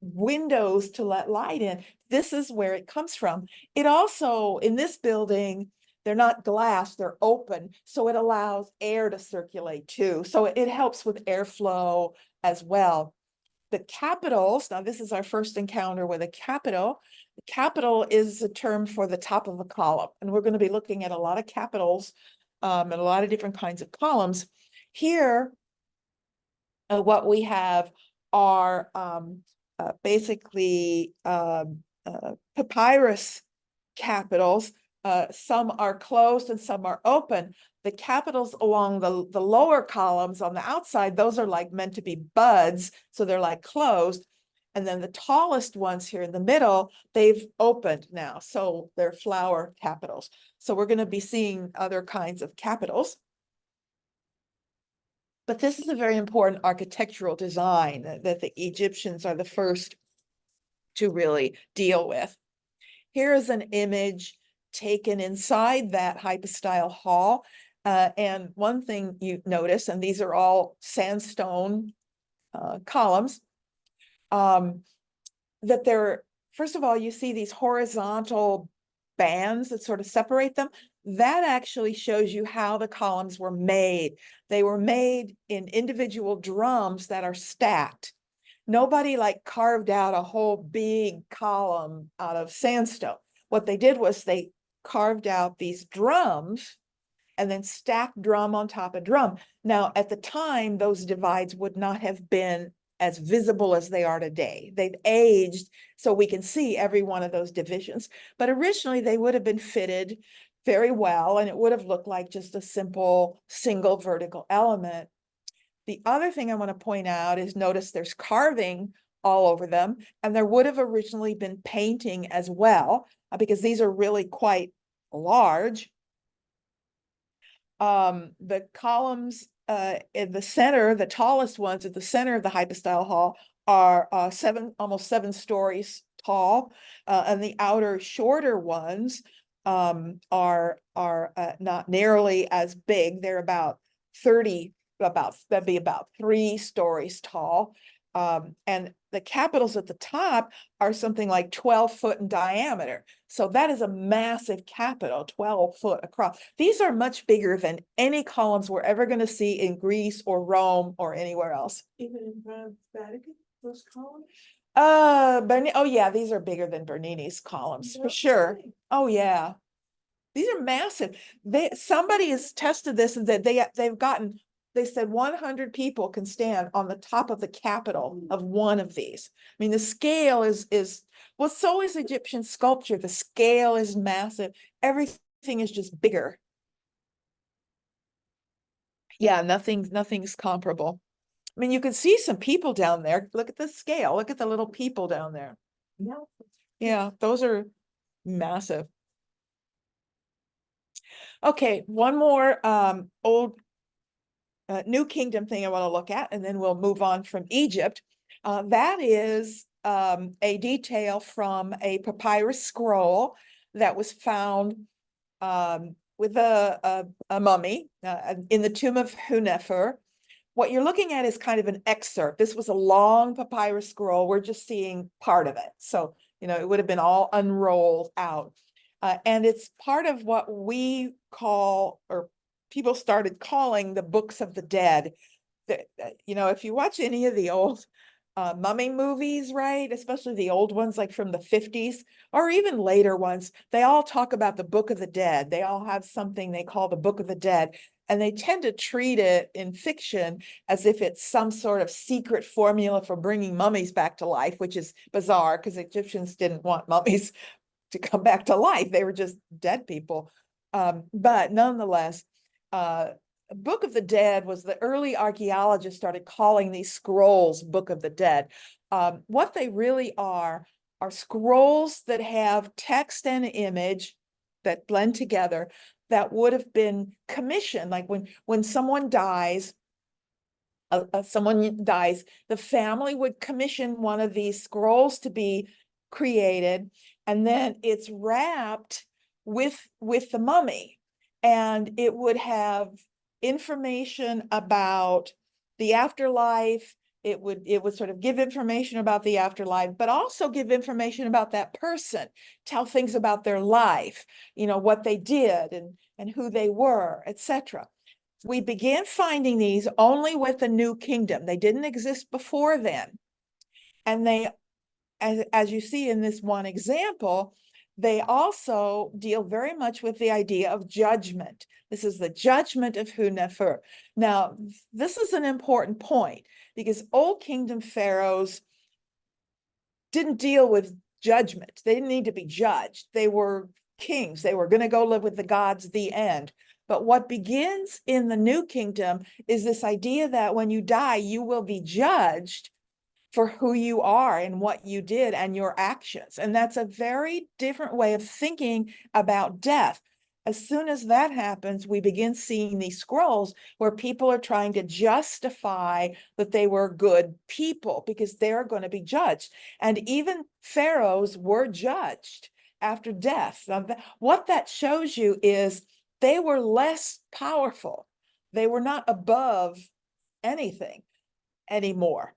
windows to let light in. This is where it comes from. It also, in this building, they're not glass, they're open. So it allows air to circulate too. So it helps with airflow as well. The capitals, now this is our first encounter with a capital. The capital is a term for the top of a column. And we're going to be looking at a lot of capitals and a lot of different kinds of columns. Here, what we have are basically papyrus capitals. Some are closed and some are open. The capitals along the lower columns on the outside, those are like meant to be buds, so they're like closed. And then the tallest ones here in the middle, they've opened now, so they're flower capitals. So we're going to be seeing other kinds of capitals. But this is a very important architectural design that the Egyptians are the first to really deal with. Here is an image taken inside that hypostyle hall. And one thing you notice, and these are all sandstone columns, that they're, first of all, you see these horizontal bands that sort of separate them. That actually shows you how the columns were made. They were made in individual drums that are stacked. Nobody like carved out a whole big column out of sandstone. What they did was they carved out these drums and then stacked drum on top of drum. Now, at the time, those divides would not have been as visible as they are today. They've aged so we can see every one of those divisions. But originally, they would have been fitted very well, and it would have looked like just a simple single vertical element. The other thing I want to point out is notice there's carving all over them, and there would have originally been painting as well, because these are really quite large. The columns in the center, the tallest ones at the center of the hypostyle hall are almost 7 stories tall, and the outer shorter ones are not nearly as big. They're about 30, that'd be about 3 stories tall. And the capitals at the top are something like 12 foot in diameter. So that is a massive capital, 12 foot across. These are much bigger than any columns we're ever going to see in Greece or Rome or anywhere else. Even in front of Vatican, those columns? Oh yeah, these are bigger than Bernini's columns for sure. Okay. Oh yeah. These are massive. Somebody has tested this and that they said 100 people can stand on the top of the capital of one of these. I mean, the scale is well, so is Egyptian sculpture. The scale is massive. Everything is just bigger. Yeah, nothing's comparable. I mean, you can see some people down there. Look at the scale. Look at the little people down there. Yeah. Yeah, those are massive. Okay, one more New Kingdom thing I want to look at, and then we'll move on from Egypt. That is a detail from a papyrus scroll that was found with a mummy in the tomb of Hunefer. What you're looking at is kind of an excerpt. This was a long papyrus scroll. We're just seeing part of it. So, it would have been all unrolled out. And it's part of what we call, or people started calling, the books of the dead. If you watch any of the old mummy movies, right, especially the old ones like from the 50s or even later ones, they all talk about the Book of the Dead. They all have something they call the Book of the Dead, and they tend to treat it in fiction as if it's some sort of secret formula for bringing mummies back to life, which is bizarre because Egyptians didn't want mummies to come back to life. They were just dead people. But nonetheless, Book of the Dead was the early archaeologists started calling these scrolls Book of the Dead. What they really are scrolls that have text and image that blend together that would have been commissioned. Like when someone dies, the family would commission one of these scrolls to be created, and then it's wrapped with the mummy, and it would have information about the afterlife. It would sort of give information about the afterlife, but also give information about that person, tell things about their life, what they did and who they were, etc. We began finding these only with the New Kingdom. They didn't exist before then. And they, as you see in this one example, they also deal very much with the idea of judgment. This is the judgment of Hunefer. Now, this is an important point because Old Kingdom pharaohs didn't deal with judgment. They didn't need to be judged. They were kings. They were going to go live with the gods, the end. But what begins in the New Kingdom is this idea that when you die, you will be judged for who you are and what you did and your actions. And that's a very different way of thinking about death. As soon as that happens, we begin seeing these scrolls where people are trying to justify that they were good people because they're going to be judged. And even pharaohs were judged after death. Now, what that shows you is they were less powerful. They were not above anything anymore.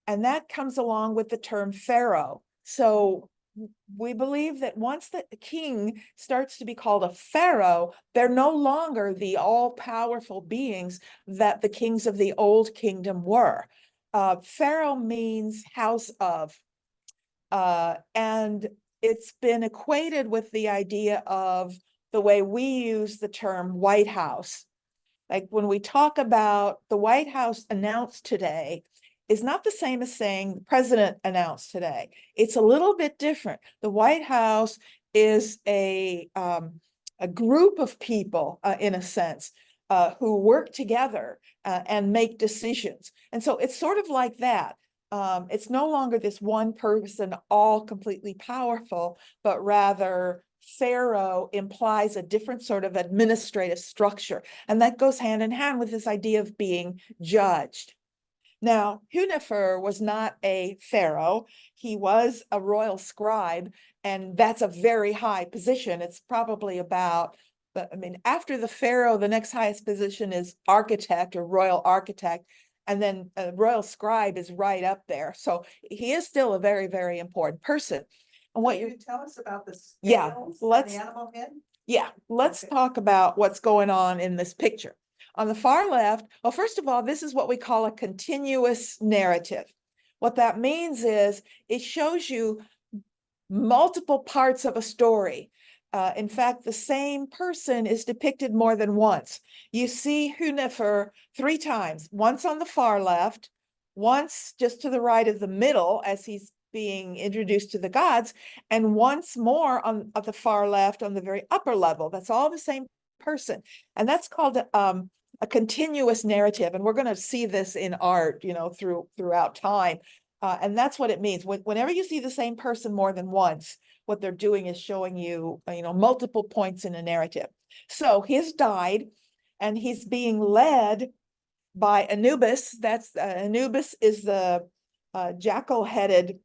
And that comes along with the term pharaoh. So we believe that once the king starts to be called a pharaoh, they're no longer the all-powerful beings that the kings of the Old Kingdom were. Pharaoh means house of, and it's been equated with the idea of the way we use the term White House. Like when we talk about the White House announced today, is not the same as saying the president announced today. It's a little bit different. The White House is a group of people, in a sense, who work together and make decisions. And so it's sort of like that. It's no longer this one person, all completely powerful, but rather pharaoh implies a different sort of administrative structure. And that goes hand in hand with this idea of being judged. Now, Hunefer was not a pharaoh. He was a royal scribe, and that's a very high position. It's probably about, after the pharaoh, the next highest position is architect or royal architect, and then a royal scribe is right up there. So he is still a very, very important person. And what Can you tell us about the Yeah, scales let's- on the animal head? Yeah, let's Okay. talk about what's going on in this picture. On the far left, well, first of all, this is what we call a continuous narrative. What that means is it shows you multiple parts of a story. In fact, the same person is depicted more than once. You see Hunefer 3 times, once on the far left, once just to the right of the middle as he's being introduced to the gods, and once more on at the far left on the very upper level. That's all the same person. And that's called a continuous narrative. And we're going to see this in art, throughout time. And that's what it means. Whenever you see the same person more than once, what they're doing is showing you, multiple points in a narrative. So he's died and he's being led by Anubis. Anubis is the jackal-headed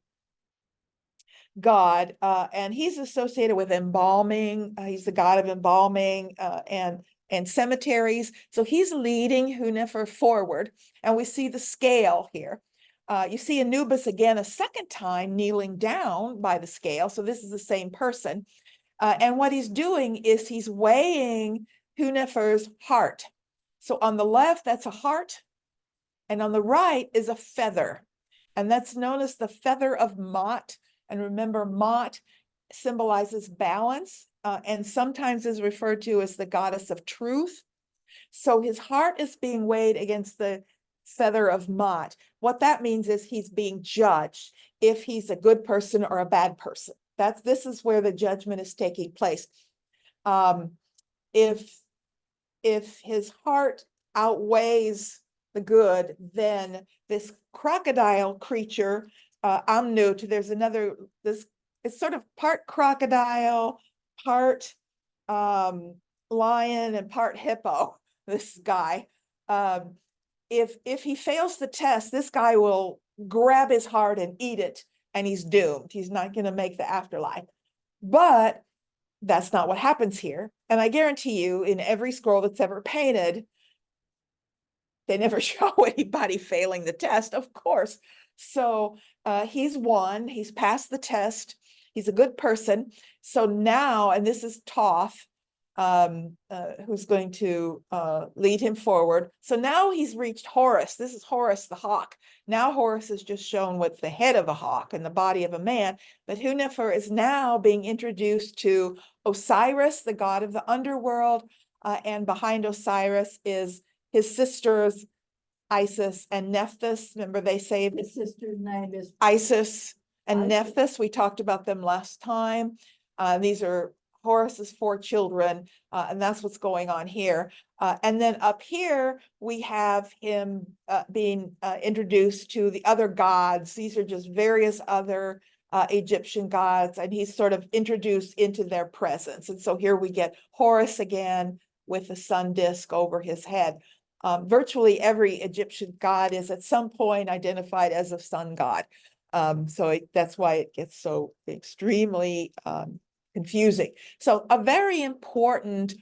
god, and he's associated with embalming. He's the god of embalming and cemeteries. So he's leading Hunefer forward, and we see the scale here. You see Anubis again a second time kneeling down by the scale. So this is the same person. And what he's doing is he's weighing Hunefer's heart. So on the left, that's a heart, and on the right is a feather. And that's known as the feather of Mot. And remember, Mot symbolizes balance, and sometimes is referred to as the goddess of truth. So his heart is being weighed against the feather of Mot. What that means is he's being judged if he's a good person or a bad person. This is where the judgment is taking place. If his heart outweighs the good, then this crocodile creature, Amnut, there's another, it's sort of part crocodile, part lion, and part hippo, this guy. If he fails the test, this guy will grab his heart and eat it, and he's doomed. He's not going to make the afterlife. But that's not what happens here. And I guarantee you, in every scroll that's ever painted, they never show anybody failing the test, of course. So he's won, he's passed the test, he's a good person. So now, and this is Thoth, who's going to lead him forward. So now he's reached Horus. This is Horus the hawk. Now Horus is just shown with the head of a hawk and the body of a man, but Hunefer is now being introduced to Osiris, the god of the underworld, and behind Osiris is his sisters Isis and Nephthys. Remember, they say His sister's name is Isis and Isis. Nephthys. We talked about them last time. These are Horus's 4 children, and that's what's going on here. And then up here, we have him being introduced to the other gods. These are just various other Egyptian gods, and he's sort of introduced into their presence. And so here we get Horus again with the sun disk over his head. Virtually every Egyptian god is at some point identified as a sun god. That's why it gets so extremely confusing. So a very important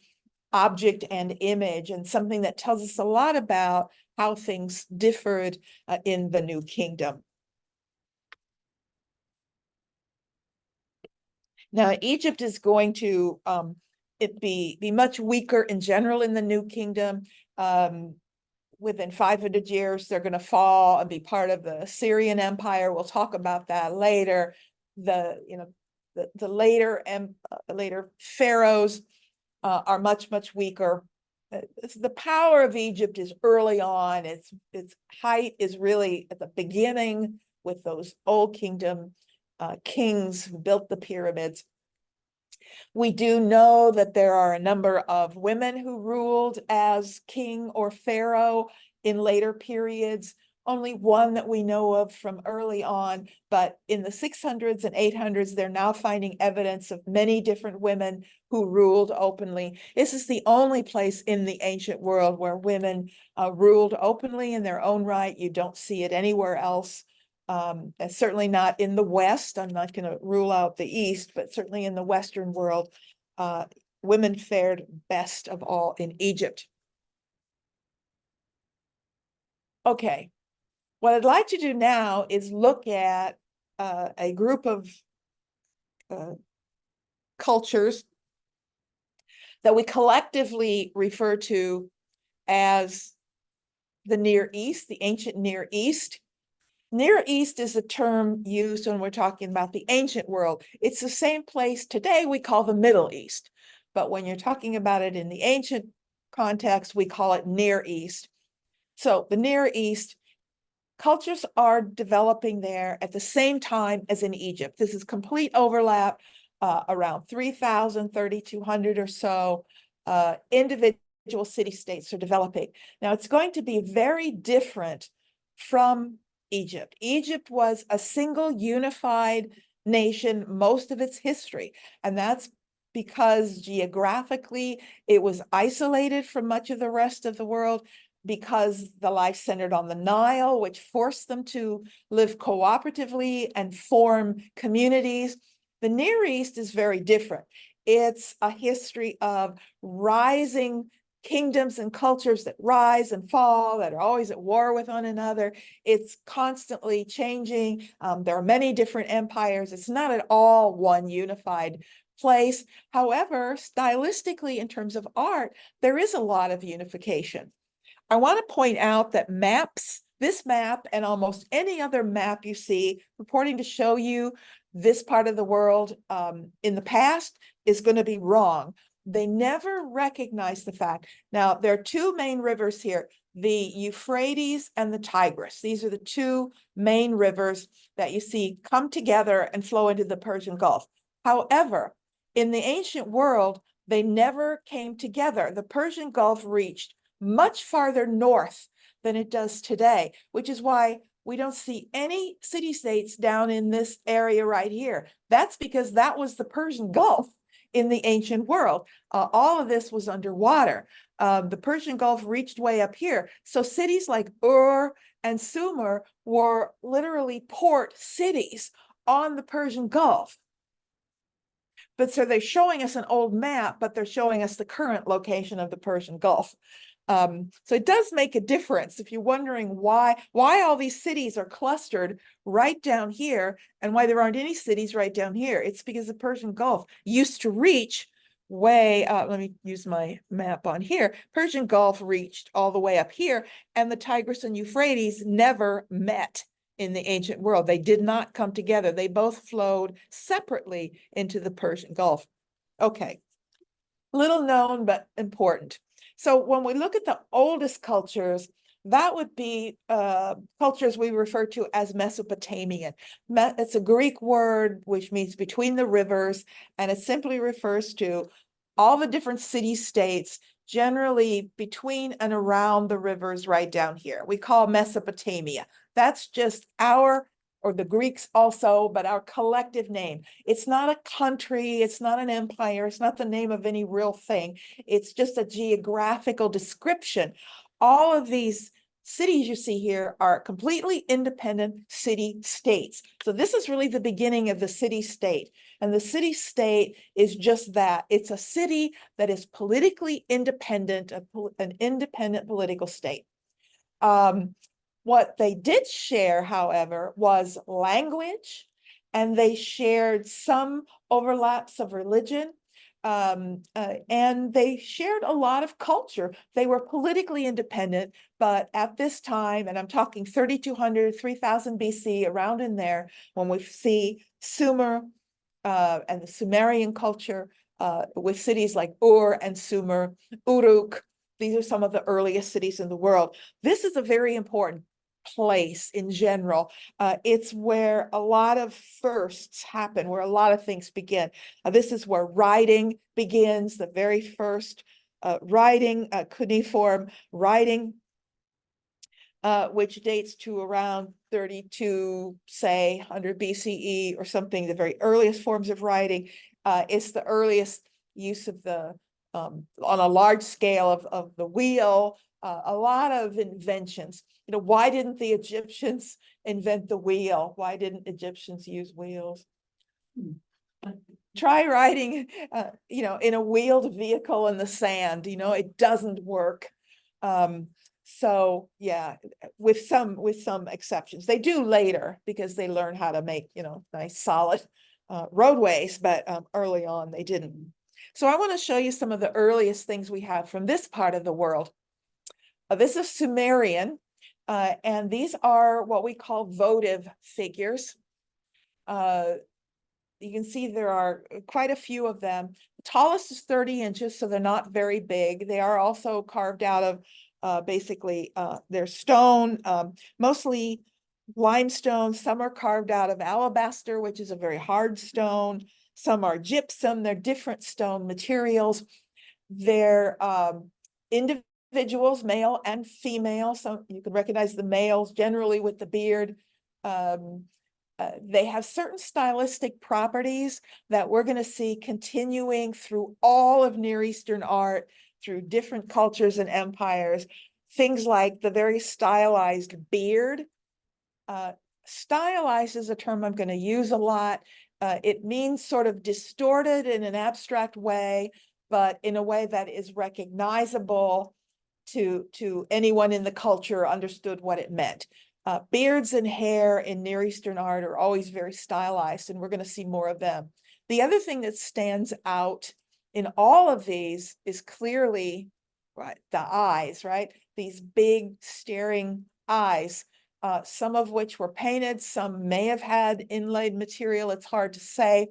object and image, and something that tells us a lot about how things differed in the New Kingdom. Now, Egypt is going to be much weaker in general in the New Kingdom. Within 500 years, they're going to fall and be part of the Syrian Empire. We'll talk about that later. The later pharaohs are much weaker. The power of Egypt is early on. Its height is really at the beginning with those old kingdom kings who built the pyramids. We do know that there are a number of women who ruled as king or pharaoh in later periods. Only one that we know of from early on, but in the 600s and 800s, they're now finding evidence of many different women who ruled openly. This is the only place in the ancient world where women ruled openly in their own right. You don't see it anywhere else. And certainly not in the West. I'm not going to rule out the East, but certainly in the Western world, women fared best of all in Egypt. Okay, what I'd like to do now is look at a group of cultures that we collectively refer to as the Near East, the ancient Near East. Near East is a term used when we're talking about the ancient world. It's the same place today we call the Middle East, but when you're talking about it in the ancient context, we call it Near East. So the Near East, cultures are developing there at the same time as in Egypt. This is complete overlap, around 3,000, 3,200 or so individual city-states are developing. Now, it's going to be very different from Egypt. Egypt was a single unified nation most of its history, and that's because geographically it was isolated from much of the rest of the world. because the life centered on the Nile, which forced them to live cooperatively and form communities. The Near East is very different. It's a history of rising kingdoms and cultures that rise and fall, that are always at war with one another. It's constantly changing. There are many different empires. It's not at all one unified place. However, stylistically, in terms of art, there is a lot of unification. I want to point out that maps, this map and almost any other map you see purporting to show you this part of the world in the past is going to be wrong. They never recognize the fact. Now, there are two main rivers here, the Euphrates and the Tigris. These are the two main rivers that you see come together and flow into the Persian Gulf. However, in the ancient world, they never came together. The Persian Gulf reached much farther north than it does today, which is why we don't see any city-states down in this area right here. That's because that was the Persian Gulf in the ancient world. All of this was underwater. The Persian Gulf reached way up here. So cities like Ur and Sumer were literally port cities on the Persian Gulf. But so they're showing us an old map, but they're showing us the current location of the Persian Gulf. So it does make a difference if you're wondering why all these cities are clustered right down here and why there aren't any cities right down here. It's because the Persian Gulf used to reach way, let me use my map on here. Persian Gulf reached all the way up here, and the Tigris and Euphrates never met in the ancient world. They did not come together. They both flowed separately into the Persian Gulf. Okay, little known but important. So when we look at the oldest cultures, that would be cultures we refer to as Mesopotamian. It's a Greek word which means between the rivers, and it simply refers to all the different city-states, generally between and around the rivers right down here. We call Mesopotamia. That's just our, or the Greeks also, but our collective name. It's not a country, it's not an empire, it's not the name of any real thing. It's just a geographical description. All of these cities you see here are completely independent city-states. So this is really the beginning of the city-state. And the city-state is just that. It's a city that is politically independent, an independent political state. What they did share, however, was language, and they shared some overlaps of religion, and they shared a lot of culture. They were politically independent, but at this time, and I'm talking 3200, 3000 BC, around in there, when we see Sumer and the Sumerian culture with cities like Ur and Sumer, Uruk, these are some of the earliest cities in the world. This is a very important place in general. It's where a lot of firsts happen, where a lot of things begin. This is where writing begins, the very first writing, cuneiform writing, which dates to around 32, say, 100 BCE or something, the very earliest forms of writing. It's the earliest use of the, on a large scale of the wheel, a lot of inventions. You know, why didn't the Egyptians invent the wheel? Why didn't Egyptians use wheels? Try riding, you know, in a wheeled vehicle in the sand, you know, it doesn't work. So yeah, with some exceptions. They do later because they learn how to make, you know, nice solid roadways, but early on they didn't. So I want to show you some of the earliest things we have from this part of the world. This is Sumerian, and these are what we call votive figures. You can see there are quite a few of them. The tallest is 30 inches, so they're not very big. They are also carved out of basically they're stone, mostly limestone. Some are carved out of alabaster, which is a very hard stone. Some are gypsum. They're different stone materials. They're individuals, male and female. So you can recognize the males generally with the beard. They have certain stylistic properties that we're going to see continuing through all of Near Eastern art, through different cultures and empires. things like the very stylized beard. Stylized is a term I'm going to use a lot. It means sort of distorted in an abstract way, but in a way that is recognizable to anyone in the culture understood what it meant. Beards and hair in Near Eastern art are always very stylized, and we're going to see more of them. The other thing that stands out in all of these is clearly, right, the eyes, right? These big staring eyes, some of which were painted, some may have had inlaid material, it's hard to say.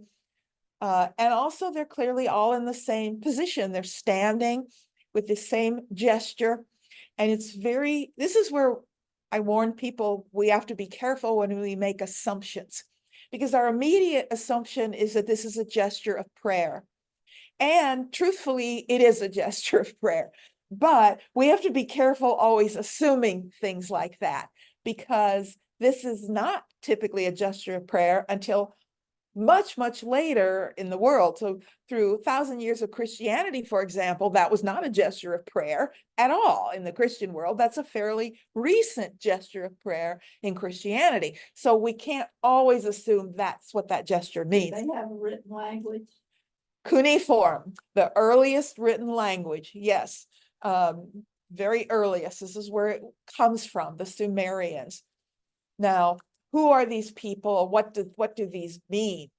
And also they're clearly all in the same position. They're standing with the same gesture. And it's this is where I warn people, we have to be careful when we make assumptions, because our immediate assumption is that this is a gesture of prayer. And truthfully, it is a gesture of prayer. But we have to be careful always assuming things like that, because this is not typically a gesture of prayer until much, much later in the world. So through 1,000 years of Christianity, for example, that was not a gesture of prayer at all in the Christian world. That's a fairly recent gesture of prayer in Christianity. So we can't always assume that's what that gesture means. They have a written language. Cuneiform, the earliest written language, yes. Very earliest. This is where it comes from, the Sumerians. Now, who are these people? What do these mean?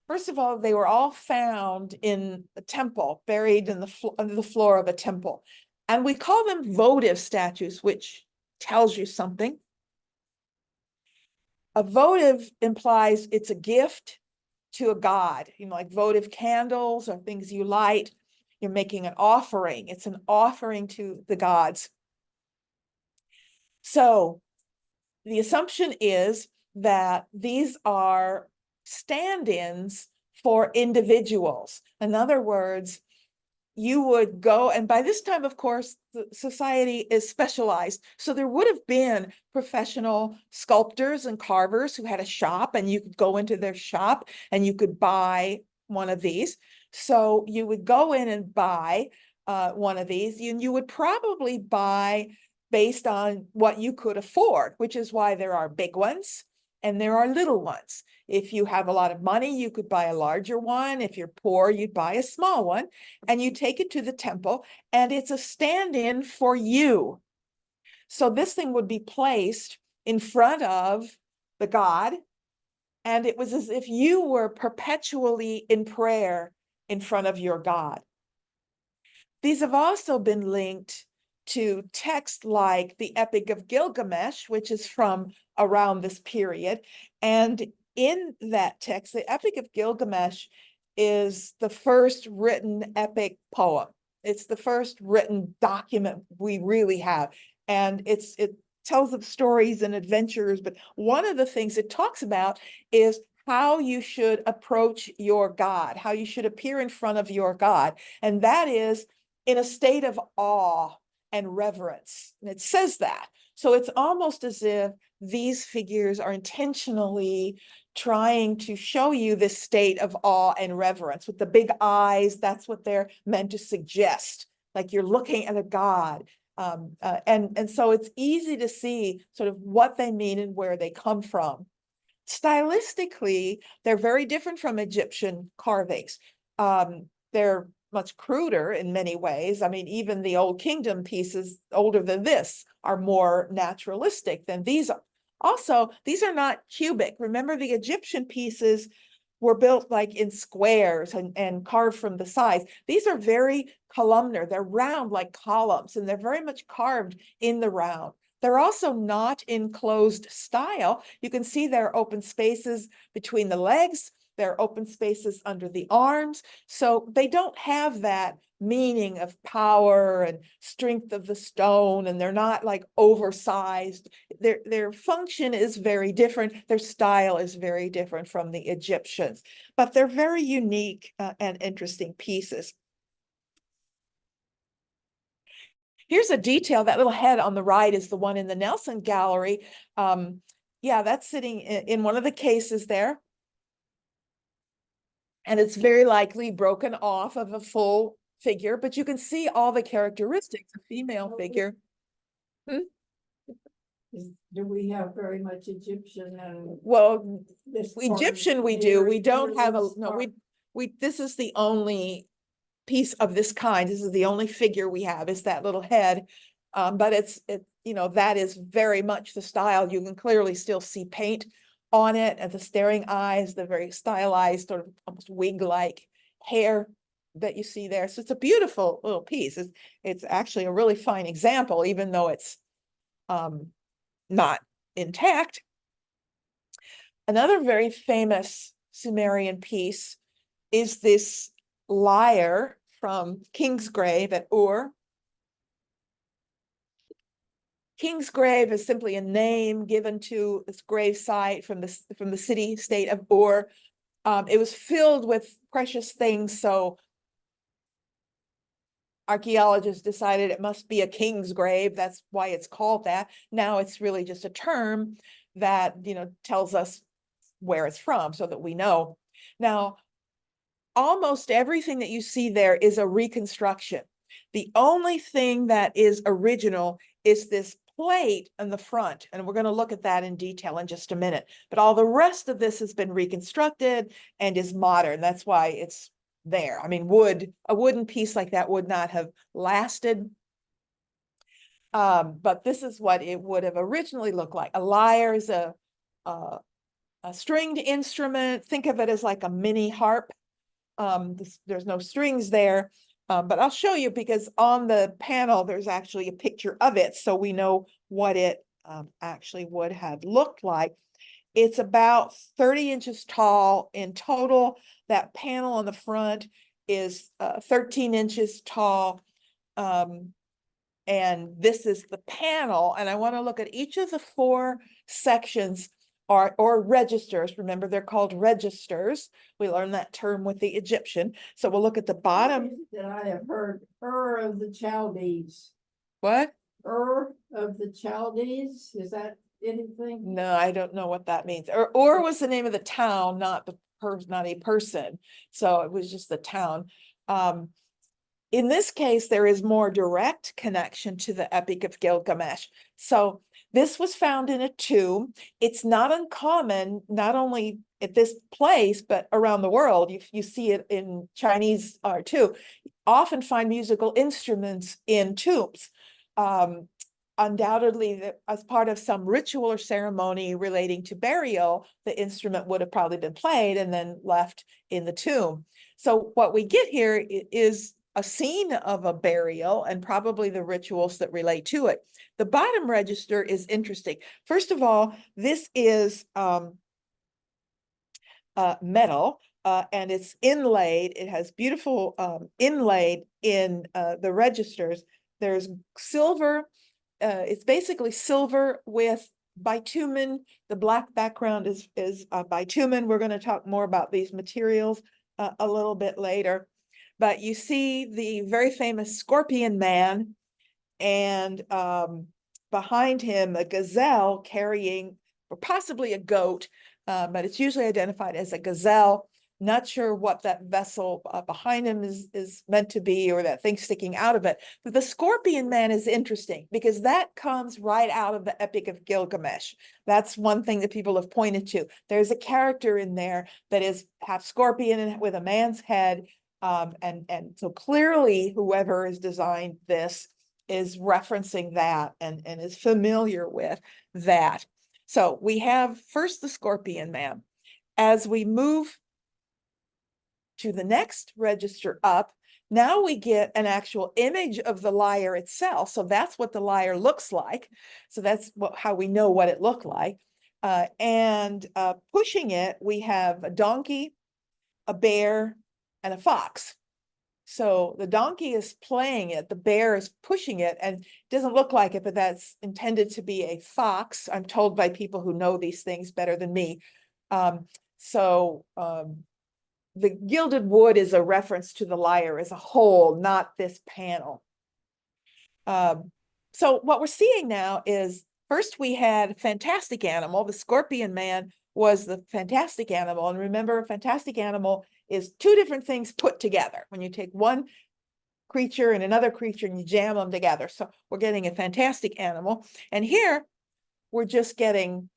First of all, they were all found in a temple, buried in under the floor of a temple. And we call them votive statues, which tells you something. A votive implies it's a gift to a god, like votive candles or things you light. You're making an offering. It's an offering to the gods. So the assumption is that these are stand-ins for individuals. In other words, you would go, and by this time, of course, the society is specialized. So there would have been professional sculptors and carvers who had a shop, and you could go into their shop and you could buy one of these. So you would go in and buy one of these, and you would probably buy based on what you could afford, which is why there are big ones and there are little ones. If you have a lot of money, you could buy a larger one. If you're poor, you'd buy a small one, and you take it to the temple, and it's a stand-in for you. So this thing would be placed in front of the god, and it was as if you were perpetually in prayer in front of your god. These have also been linked to texts like the Epic of Gilgamesh, which is from around this period. And in that text, the Epic of Gilgamesh is the first written epic poem. It's the first written document we really have. And it tells of stories and adventures, but one of the things it talks about is how you should approach your God, how you should appear in front of your God. And that is in a state of awe and reverence. And it says that. So it's almost as if these figures are intentionally trying to show you this state of awe and reverence. With the big eyes, that's what they're meant to suggest. Like you're looking at a god. And so it's easy to see sort of what they mean and where they come from. Stylistically, they're very different from Egyptian carvings. They're much cruder in many ways. I mean, even the Old Kingdom pieces older than this are more naturalistic than these are. Also, these are not cubic. Remember, the Egyptian pieces were built like in squares and carved from the sides. These are very columnar. They're round like columns, and they're very much carved in the round. They're also not in closed style. You can see there are open spaces between the legs. There are open spaces under the arms. So they don't have that meaning of power and strength of the stone, and they're not like oversized. Their function is very different. Their style is very different from the Egyptians, but they're very unique and interesting pieces. Here's a detail. That little head on the right is the one in the Nelson Gallery. Yeah, that's sitting in one of the cases there. And it's very likely broken off of a full figure, but you can see all the characteristics of female figure. Do we have very much Egyptian and Well, this? part of Egyptian we Near- do, we don't Near have a, East no, part? this is the only piece of this kind. This is the only figure we have, is that little head. But you know, that is very much the style. You can clearly still see paint on it, and the staring eyes, the very stylized sort of almost wig-like hair that you see there. So it's a beautiful little piece. It's actually a really fine example, even though it's not intact. Another very famous Sumerian piece is this lyre from Kingsgrave at Ur. Kingsgrave is simply a name given to this grave site from the city state of Ur. It was filled with precious things, so archaeologists decided it must be a king's grave. That's why it's called that. Now it's really just a term that, you know, tells us where it's from so that we know. Now, almost everything that you see there is a reconstruction. The only thing that is original is this plate on the front, and we're going to look at that in detail in just a minute. But all the rest of this has been reconstructed and is modern. That's why it's there. I mean, a wooden piece like that would not have lasted. But this is what it would have originally looked like. A lyre is a stringed instrument. Think of it as like a mini harp. There's no strings there, but I'll show you, because on the panel, there's actually a picture of it, so we know what it actually would have looked like. It's about 30 inches tall in total. That panel on the front is 13 inches tall. And this is the panel, and I want to look at each of the 4 sections or registers. Remember, they're called registers. We learned that term with the Egyptian. So we'll look at the bottom. That I have heard, of the Chaldees. What? Of the Chaldees, is that anything? No, I don't know what that means. Ur was the name of the town, not a person. So it was just the town. In this case, there is more direct connection to the Epic of Gilgamesh. So this was found in a tomb. It's not uncommon, not only at this place, but around the world. You see it in Chinese art too. Often find musical instruments in tombs. Undoubtedly, as part of some ritual or ceremony relating to burial, the instrument would have probably been played and then left in the tomb. So what we get here is a scene of a burial and probably the rituals that relate to it. The bottom register is interesting. First of all, this is metal, and it's inlaid. It has beautiful inlaid in the registers. There's silver. It's basically silver with bitumen. The black background is bitumen. We're going to talk more about these materials a little bit later. But you see the very famous Scorpion Man, and behind him a gazelle carrying, or possibly a goat, but it's usually identified as a gazelle. Not sure what that vessel behind him is meant to be, or that thing sticking out of it. But the Scorpion Man is interesting because that comes right out of the Epic of Gilgamesh. That's one thing that people have pointed to. There's a character in there that is half scorpion and with a man's head. And so clearly whoever has designed this is referencing that and is familiar with that. So we have first the Scorpion Man. As we move to the next register up, now we get an actual image of the lyre itself. So that's what the lyre looks like. So that's how we know what it looked like. And pushing it, we have a donkey, a bear, and a fox. So the donkey is playing it, the bear is pushing it, and it doesn't look like it, but that's intended to be a fox. I'm told by people who know these things better than me. The gilded wood is a reference to the lyre as a whole, not this panel. So what we're seeing now is, first we had fantastic animal. The Scorpion Man was the fantastic animal. And remember, a fantastic animal is 2 different things put together. When you take one creature and another creature and you jam them together. So we're getting a fantastic animal. And here we're just getting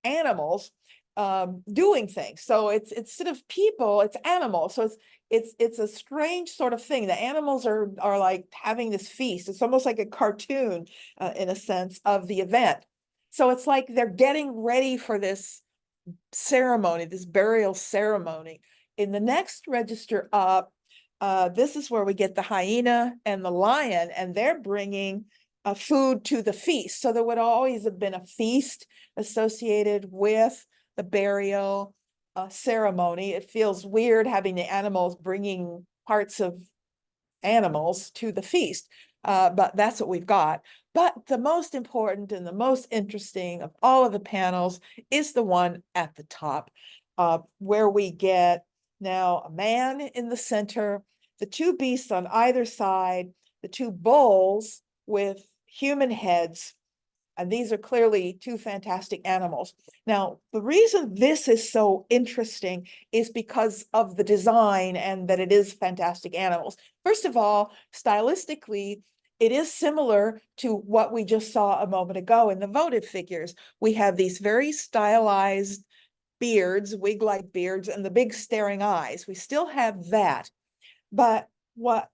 animals doing things. So it's instead of people, it's animals. So it's a strange sort of thing. The animals are like having this feast. It's almost like a cartoon in a sense of the event. So it's like they're getting ready for this ceremony, this burial ceremony. In the next register up, this is where we get the hyena and the lion, and they're bringing food to the feast. So there would always have been a feast associated with the burial ceremony. It feels weird having the animals bringing parts of animals to the feast, but that's what we've got. But the most important and the most interesting of all of the panels is the one at the top, where we get now a man in the center, the two beasts on either side, the two bulls with human heads, and these are clearly two fantastic animals. Now, the reason this is so interesting is because of the design and that it is fantastic animals. First of all, stylistically, it is similar to what we just saw a moment ago in the votive figures. We have these very stylized beards, wig-like beards, and the big staring eyes. We still have that. But what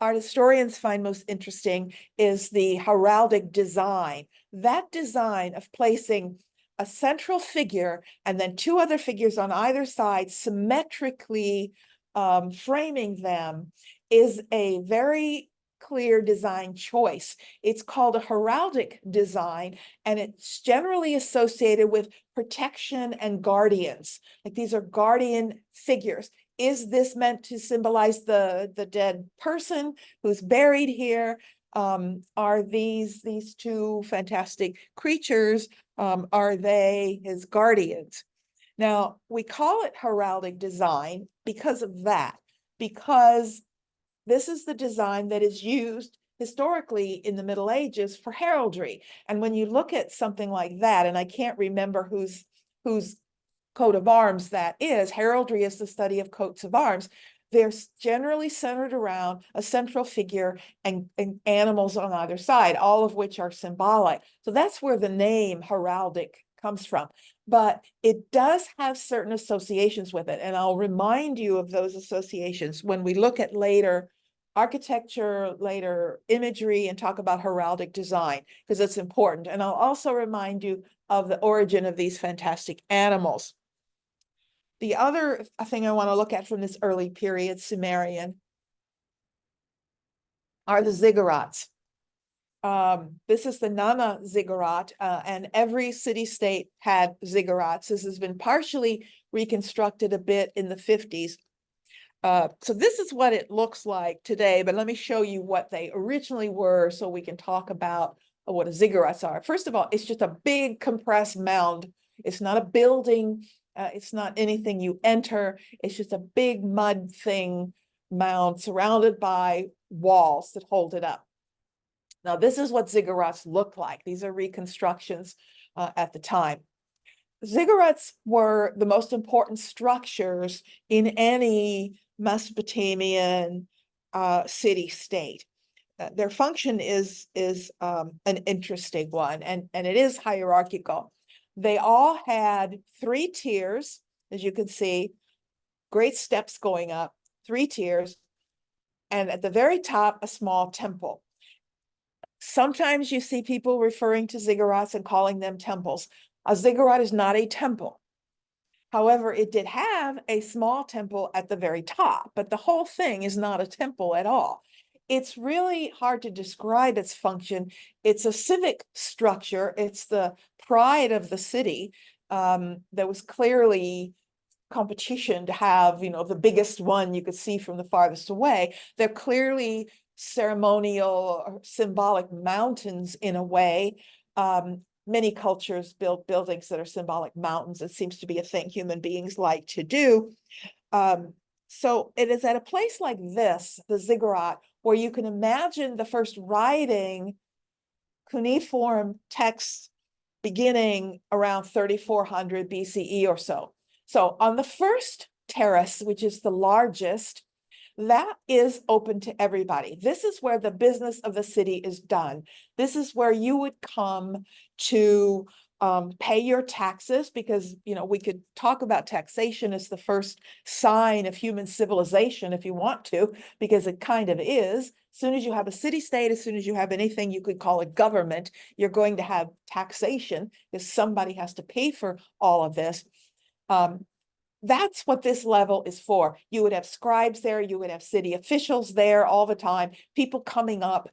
art historians find most interesting is the heraldic design. That design of placing a central figure and then two other figures on either side, symmetrically framing them, is a very clear design choice. It's called a heraldic design, and it's generally associated with protection and guardians. Like these are guardian figures. Is this meant to symbolize the dead person who's buried here? Are these two fantastic creatures, are they his guardians? Now, we call it heraldic design because of that, because this is the design that is used historically in the Middle Ages for heraldry. And when you look at something like that, and I can't remember whose coat of arms that is, heraldry is the study of coats of arms. They're generally centered around a central figure and animals on either side, all of which are symbolic. So that's where the name heraldic comes from. But it does have certain associations with it. And I'll remind you of those associations when we look at later architecture, later imagery, and talk about heraldic design, because it's important. And I'll also remind you of the origin of these fantastic animals. The other thing I want to look at from this early period, Sumerian, are the ziggurats. This is the Nana ziggurat, and every city-state had ziggurats. This has been partially reconstructed a bit in the 50s. So this is what it looks like today, but let me show you what they originally were so we can talk about what a ziggurats are. First of all, it's just a big compressed mound. It's not a building. It's not anything you enter. It's just a big mud thing, mound surrounded by walls that hold it up. Now, this is what ziggurats look like. These are reconstructions at the time. Ziggurats were the most important structures in any Mesopotamian city-state. Their function is an interesting one, and it is hierarchical. They all had 3 tiers, as you can see, great steps going up, 3 tiers, and at the very top, a small temple. Sometimes you see people referring to ziggurats and calling them temples. A ziggurat is not a temple. However, it did have a small temple at the very top, but the whole thing is not a temple at all. It's really hard to describe its function. It's a civic structure. It's the pride of the city. There was clearly competition to have, the biggest one you could see from the farthest away. They're clearly ceremonial or symbolic mountains in a way. Many cultures build buildings that are symbolic mountains. It seems to be a thing human beings like to do. So it is at a place like this, the ziggurat, where you can imagine the first writing cuneiform texts beginning around 3400 BCE or so. So on the first terrace, which is the largest, that is open to everybody. This is where the business of the city is done. This is where you would come to pay your taxes, because, you know, we could talk about taxation as the first sign of human civilization if you want to, because it kind of is. As soon as you have a city state, as soon as you have anything you could call a government, you're going to have taxation, because somebody has to pay for all of this. That's what this level is for. You would have scribes there, you would have city officials there all the time, people coming up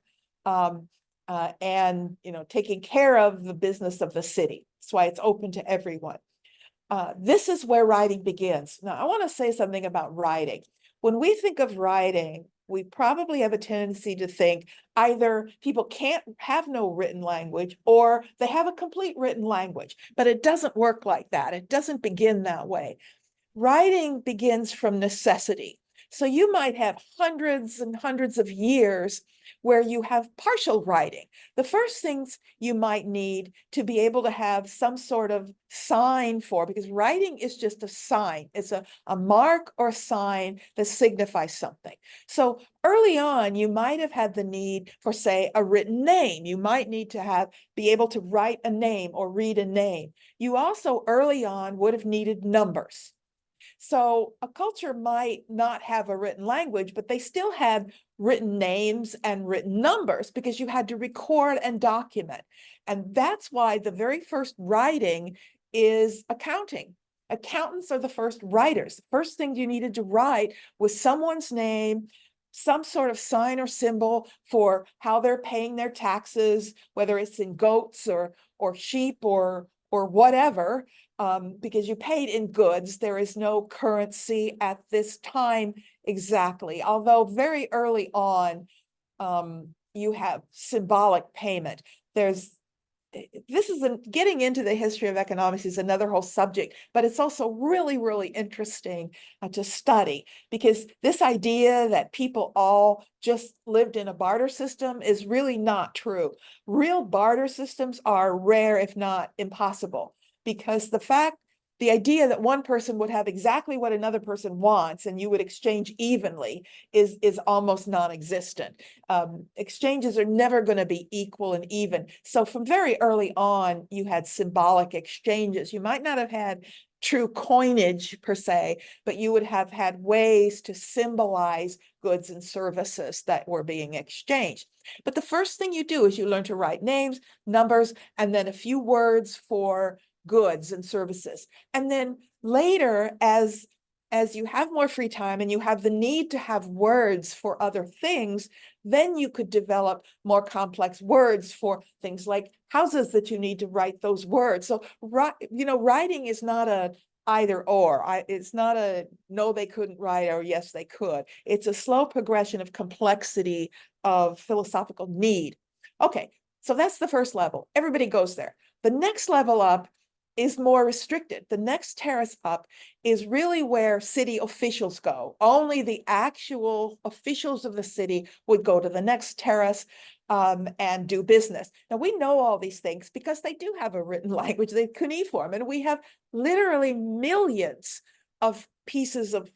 and, you know, taking care of the business of the city. That's why it's open to everyone. This is where writing begins. Now, I want to say something about writing. When we think of writing, we probably have a tendency to think either people can't have no written language or they have a complete written language, but it doesn't work like that. It doesn't begin that way. Writing begins from necessity. So you might have hundreds and hundreds of years where you have partial writing. The first things you might need to be able to have some sort of sign for, because writing is just a sign. It's a mark or sign that signifies something. So early on, you might have had the need for, say, a written name. You might need to be able to write a name or read a name. You also early on would have needed numbers. So a culture might not have a written language, but they still had written names and written numbers, because you had to record and document. And that's why the very first writing is accounting. Accountants are the first writers. The first thing you needed to write was someone's name, some sort of sign or symbol for how they're paying their taxes, whether it's in goats or sheep or whatever. Because you paid in goods. There is no currency at this time exactly, although very early on, you have symbolic payment. Getting into the history of economics is another whole subject, but it's also really, really interesting to study, because this idea that people all just lived in a barter system is really not true. Real barter systems are rare, if not impossible. Because the idea that one person would have exactly what another person wants and you would exchange evenly is almost non-existent. Exchanges are never going to be equal and even. So from very early on, you had symbolic exchanges. You might not have had true coinage per se, but you would have had ways to symbolize goods and services that were being exchanged. But the first thing you do is you learn to write names, numbers, and then a few words for goods and services. And then later, as you have more free time and you have the need to have words for other things, then you could develop more complex words for things like houses that you need to write those words. So, you know, writing is not a either or. It's not a no, they couldn't write, or yes, they could. It's a slow progression of complexity of philosophical need. Okay, so that's the first level. Everybody goes there. The next level up is more restricted. The next terrace up is really where city officials go. Only the actual officials of the city would go to the next terrace and do business. Now, we know all these things because they do have a written language, the cuneiform, and we have literally millions of pieces of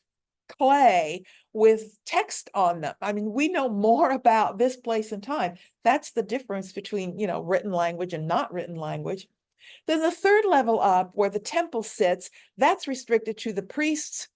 clay with text on them. I mean, we know more about this place and time. That's the difference between, you know, written language and not written language. Then the third level up, where the temple sits, that's restricted to the priests,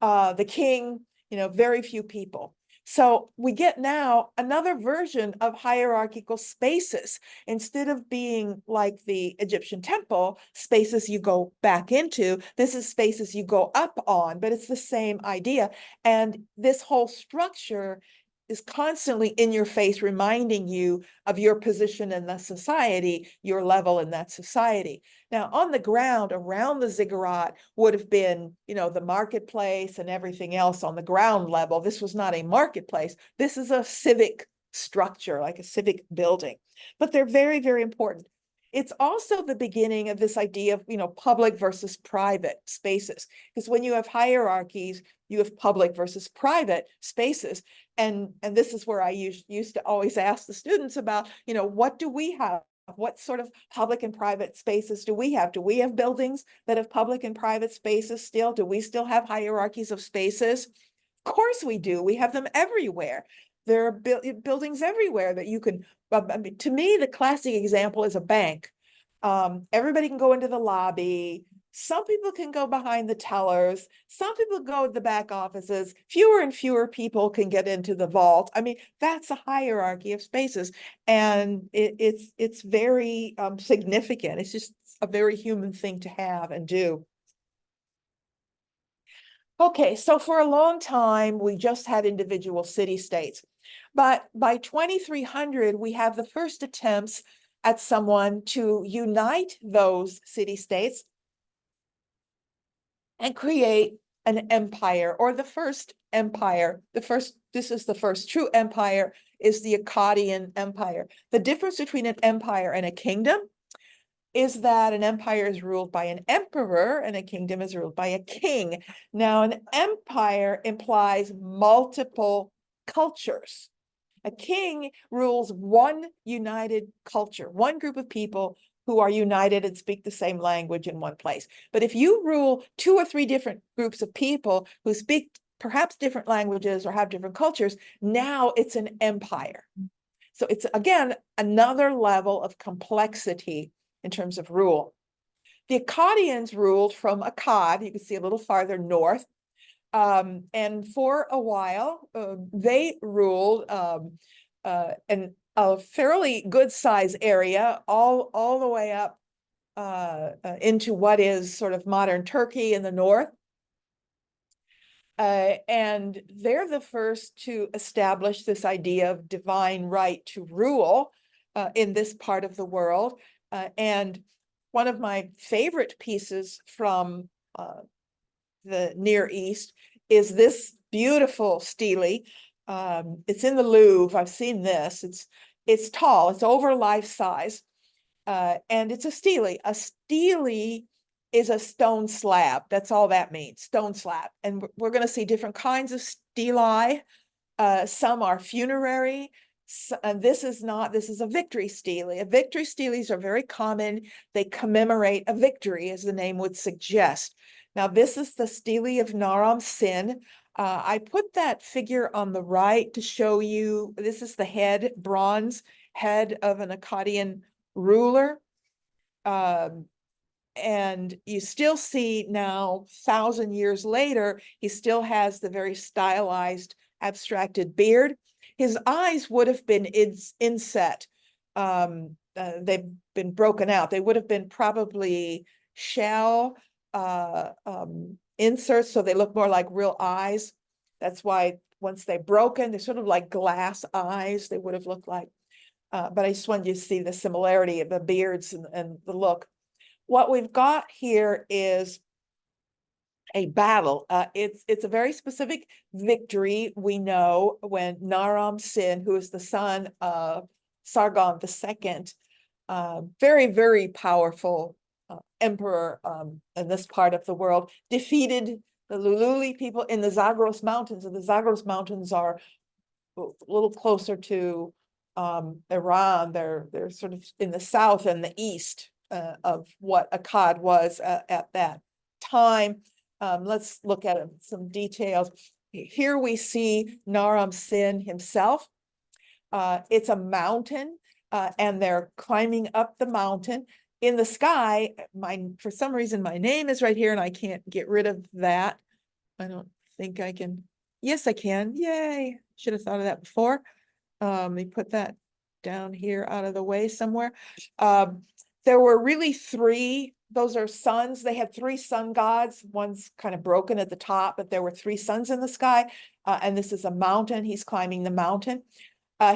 the king, you know, very few people. So we get now another version of hierarchical spaces. Instead of being like the Egyptian temple, spaces you go back into, this is spaces you go up on, but it's the same idea. And this whole structure is constantly in your face, reminding you of your position in the society, your level in that society. Now, on the ground around the ziggurat would have been, you know, the marketplace and everything else on the ground level. This was not a marketplace. This is a civic structure, like a civic building, but they're very, very important. It's also the beginning of this idea of, you know, public versus private spaces, because when you have hierarchies, you have public versus private spaces. And this is where I used to always ask the students about, you know, what do we have? What sort of public and private spaces do we have? Do we have buildings that have public and private spaces still? Do we still have hierarchies of spaces? Of course we do. We have them everywhere. There are buildings everywhere that you can, I mean, to me, the classic example is a bank. Everybody can go into the lobby. Some people can go behind the tellers. Some people go to the back offices. Fewer and fewer people can get into the vault. I mean, that's a hierarchy of spaces. And it's very significant. It's just a very human thing to have and do. Okay, so for a long time, we just had individual city-states. But by 2300, we have the first attempts at someone to unite those city-states and create an empire, or the first empire. This is the first true empire, is the Akkadian Empire. The difference between an empire and a kingdom is that an empire is ruled by an emperor and a kingdom is ruled by a king. Now, an empire implies multiple cultures. A king rules one united culture, one group of people who are united and speak the same language in one place. But if you rule 2 or 3 different groups of people who speak perhaps different languages or have different cultures, now it's an empire. So it's, again, another level of complexity in terms of rule. The Akkadians ruled from Akkad, you can see a little farther north, and for a while they ruled a fairly good size area all the way up into what is sort of modern Turkey in the north. And they're the first to establish this idea of divine right to rule in this part of the world. And one of my favorite pieces from the Near East is this beautiful stele. It's in the Louvre. I've seen this. It's tall. It's over life size, and it's a stele. A stele is a stone slab. That's all that means. Stone slab. And we're going to see different kinds of stelae. Some are funerary. And this is not, this is a victory stele. A victory steles are very common. They commemorate a victory, as the name would suggest. Now, this is the stele of Naram Sin. I put that figure on the right to show you, this is the head, bronze head of an Akkadian ruler. And you still see now, 1,000 years later, he still has the very stylized, abstracted beard. His eyes would have been inset. They've been broken out. They would have been probably shell inserts, so they look more like real eyes. That's why once they're broken, they're sort of like glass eyes, they would have looked like. But I just wanted you to see the similarity of the beards and the look. What we've got here is a battle. It's a very specific victory. We know when Naram Sin, who is the son of Sargon II, very, very powerful emperor in this part of the world, defeated the Lululi people in the Zagros Mountains. And the Zagros Mountains are a little closer to Iran. They're sort of in the south and the east of what Akkad was at that time. Let's look at some details. Here we see Naram Sin himself. It's a mountain, and they're climbing up the mountain. In the sky, for some reason, my name is right here, and I can't get rid of that. I don't think I can. Yes, I can. Yay. Should have thought of that before. Let me put that down here out of the way somewhere. There were really 3, those are suns. They had 3 sun gods. One's kind of broken at the top, but there were 3 suns in the sky. And this is a mountain. He's climbing the mountain.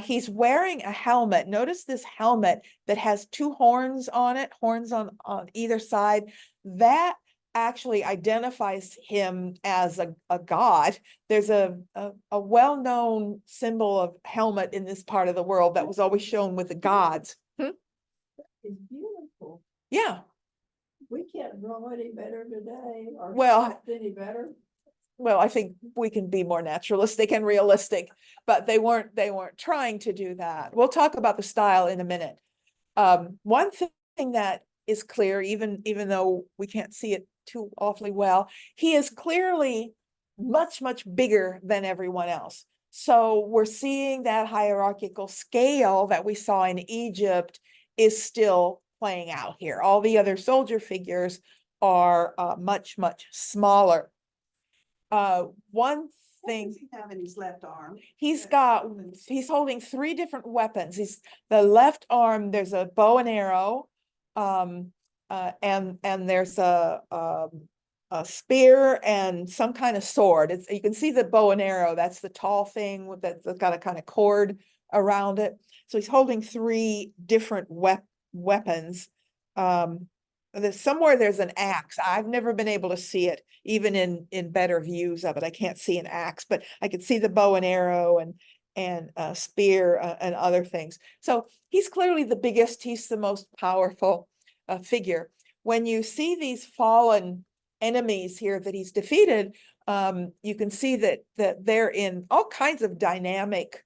He's wearing a helmet. Notice this helmet that has 2 horns on it, horns on either side. That actually identifies him as a god. There's a well-known symbol of helmet in this part of the world that was always shown with the gods. It's beautiful. Yeah. We can't draw any better today, or Well, act any better. Well, I think we can be more naturalistic and realistic, but they weren't trying to do that. We'll talk about the style in a minute. One thing that is clear, even though we can't see it too awfully well, he is clearly much, much bigger than everyone else. So we're seeing that hierarchical scale that we saw in Egypt is still playing out here. All the other soldier figures are much, much smaller. One What thing, does he have in his left arm? he's holding 3 different weapons. He's the left arm, there's a bow and arrow, and there's a spear and some kind of sword. It's, you can see the bow and arrow, that's the tall thing that's got a kind of cord around it. So he's holding 3 different weapons. There's an axe. I've never been able to see it, even in better views of it. I can't see an axe, but I could see the bow and arrow and spear and other things. So he's clearly the biggest. He's the most powerful figure. When you see these fallen enemies here that he's defeated, you can see that they're in all kinds of dynamic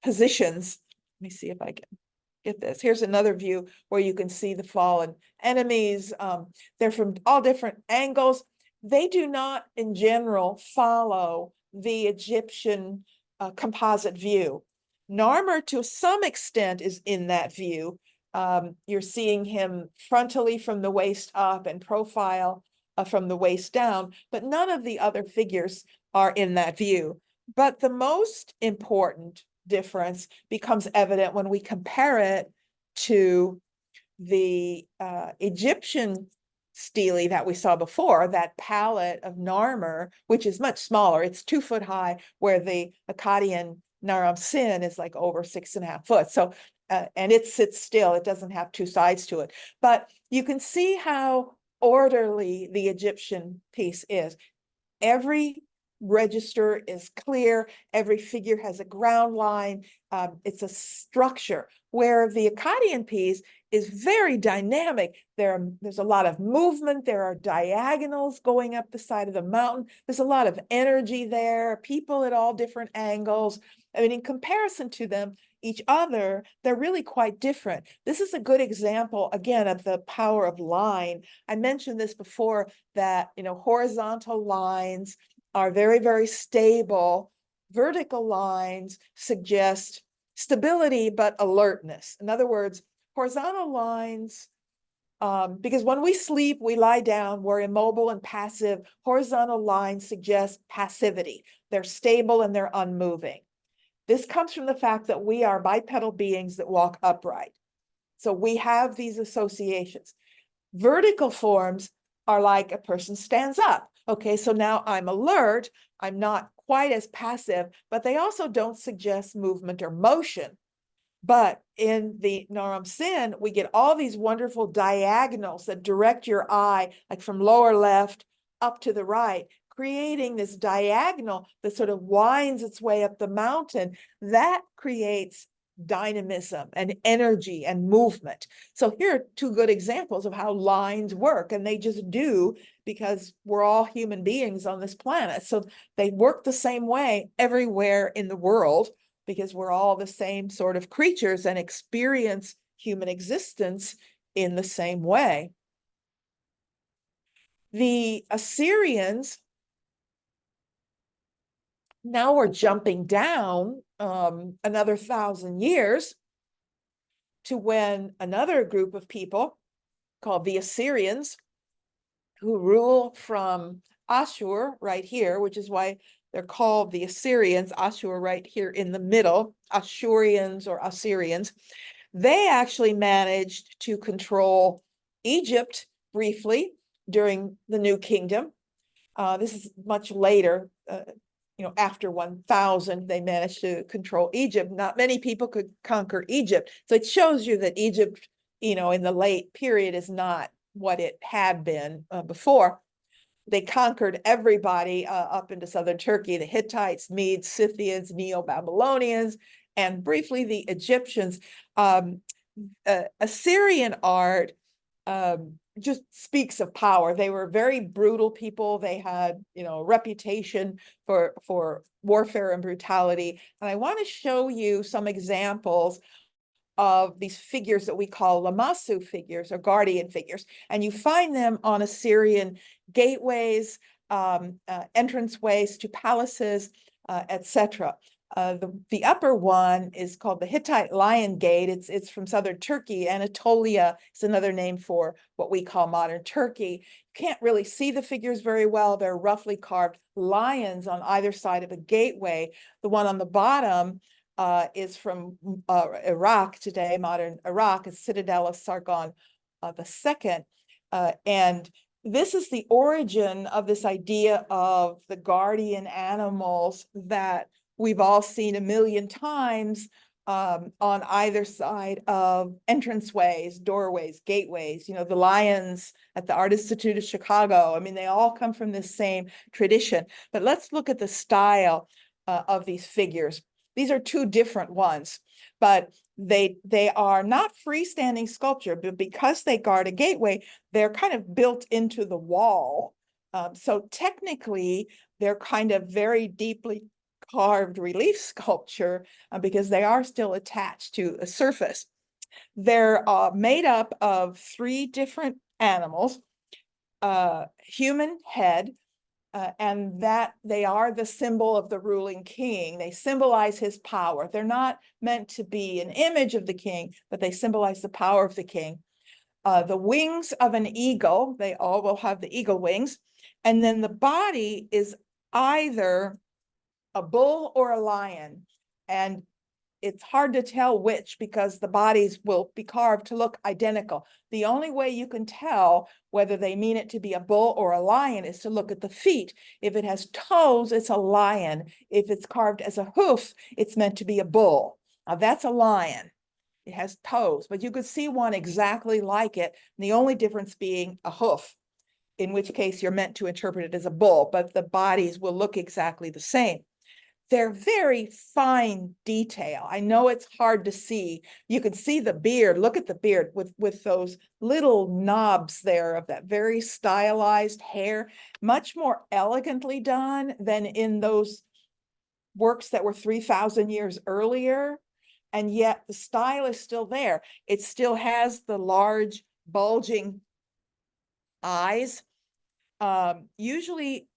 positions. Let me see if I can get this. Here's another view where you can see the fallen enemies. They're from all different angles. They do not, in general, follow the Egyptian composite view. Narmer, to some extent, is in that view. You're seeing him frontally from the waist up and profile from the waist down, but none of the other figures are in that view. But the most important difference becomes evident when we compare it to the Egyptian stele that we saw before, that palette of Narmer, which is much smaller. It's 2 foot high, where the Akkadian Naram Sin is like over 6.5 foot. So, and it sits still. It doesn't have 2 sides to it. But you can see how orderly the Egyptian piece is. Every register is clear. Every figure has a ground line. It's a structure, where the Akkadian piece is very dynamic. There's a lot of movement. There are diagonals going up the side of the mountain. There's a lot of energy there, people at all different angles. I mean, in comparison to them, each other, they're really quite different. This is a good example, again, of the power of line. I mentioned this before, that, horizontal lines are very, very stable. Vertical lines suggest stability, but alertness. In other words, horizontal lines, because when we sleep, we lie down, we're immobile and passive. Horizontal lines suggest passivity. They're stable and they're unmoving. This comes from the fact that we are bipedal beings that walk upright. So we have these associations. Vertical forms are like a person stands up. Okay, so now I'm alert. I'm not quite as passive, but they also don't suggest movement or motion. But in the Naram Sin, we get all these wonderful diagonals that direct your eye, like from lower left up to the right, creating this diagonal that sort of winds its way up the mountain. That creates dynamism and energy and movement. So here are 2 good examples of how lines work, and they just do, because we're all human beings on this planet. So they work the same way everywhere in the world, because we're all the same sort of creatures and experience human existence in the same way. The Assyrians, now we're jumping down another 1,000 years to when another group of people called the Assyrians, who rule from Ashur right here, which is why they're called the Assyrians, Ashur right here in the middle, Ashurians or Assyrians. They actually managed to control Egypt briefly during the New Kingdom. This is much later, after 1000, they managed to control Egypt. Not many people could conquer Egypt. So it shows you that Egypt, in the late period is not what it had been before. They conquered everybody up into southern Turkey, the Hittites, Medes, Scythians, Neo-Babylonians, and briefly the Egyptians. Assyrian art just speaks of power. They were very brutal people. They had, a reputation for warfare and brutality. And I want to show you some examples of these figures that we call Lamassu figures or guardian figures. And you find them on Assyrian gateways, entranceways to palaces, etc. The upper one is called the Hittite Lion Gate. It's from southern Turkey. Anatolia is another name for what we call modern Turkey. You can't really see the figures very well. They're roughly carved lions on either side of a gateway. The one on the bottom is from Iraq today, modern Iraq, is Citadel of Sargon II. And this is the origin of this idea of the guardian animals that we've all seen a million times on either side of entranceways, doorways, gateways. You know, the lions at the Art Institute of Chicago. I mean, they all come from this same tradition. But let's look at the style of these figures. These are two different ones, but they are not freestanding sculpture, but because they guard a gateway, they're kind of built into the wall. So technically, they're kind of very deeply carved relief sculpture because they are still attached to a surface. They're made up of three different animals, human head, and that they are the symbol of the ruling king. They symbolize his power. They're not meant to be an image of the king, but they symbolize the power of the king. The wings of an eagle, they all will have the eagle wings. And then the body is either a bull or a lion. And it's hard to tell which because the bodies will be carved to look identical. The only way you can tell whether they mean it to be a bull or a lion is to look at the feet. If it has toes, it's a lion. If it's carved as a hoof, it's meant to be a bull. Now that's a lion. It has toes, but you could see one exactly like it. The only difference being a hoof, in which case you're meant to interpret it as a bull, but the bodies will look exactly the same. They're very fine detail. I know it's hard to see. You can see the beard. Look at the beard with those little knobs there of that very stylized hair, much more elegantly done than in those works that were 3,000 years earlier. And yet the style is still there. It still has the large bulging eyes. Usually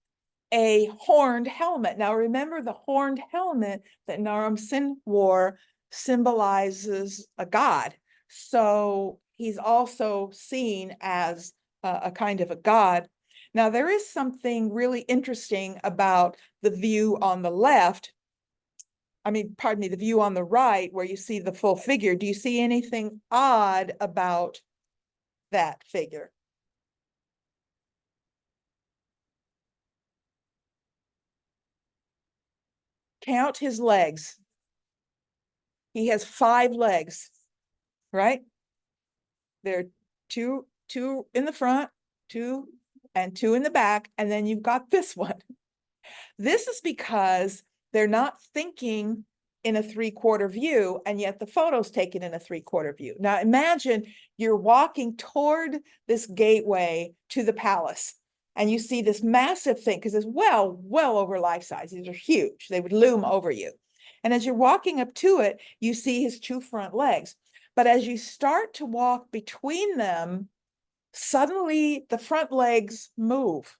a horned helmet. Now remember, the horned helmet that Naram Sin wore symbolizes a god. So he's also seen as a kind of a god. Now there is something really interesting about the view on the left. I mean, pardon me, the view on the right where you see the full figure. Do you see anything odd about that figure? Count his legs. He has 5 legs, right? There are two in the front, 2 and 2 in the back, and then you've got this one. This is because they're not thinking in a 3/4 view, and yet the photo's taken in a 3/4 view. Now imagine you're walking toward this gateway to the palace, and you see this massive thing, because it's well over life size. These are huge. They would loom over you. And as you're walking up to it, you see his 2 front legs. But as you start to walk between them, suddenly the front legs move.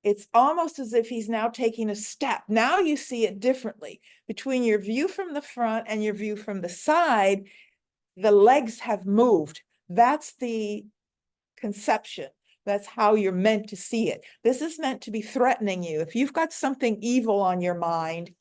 It's almost as if he's now taking a step. Now you see it differently. Between your view from the front and your view from the side, the legs have moved. That's the conception. That's how you're meant to see it. This is meant to be threatening you. If you've got something evil on your mind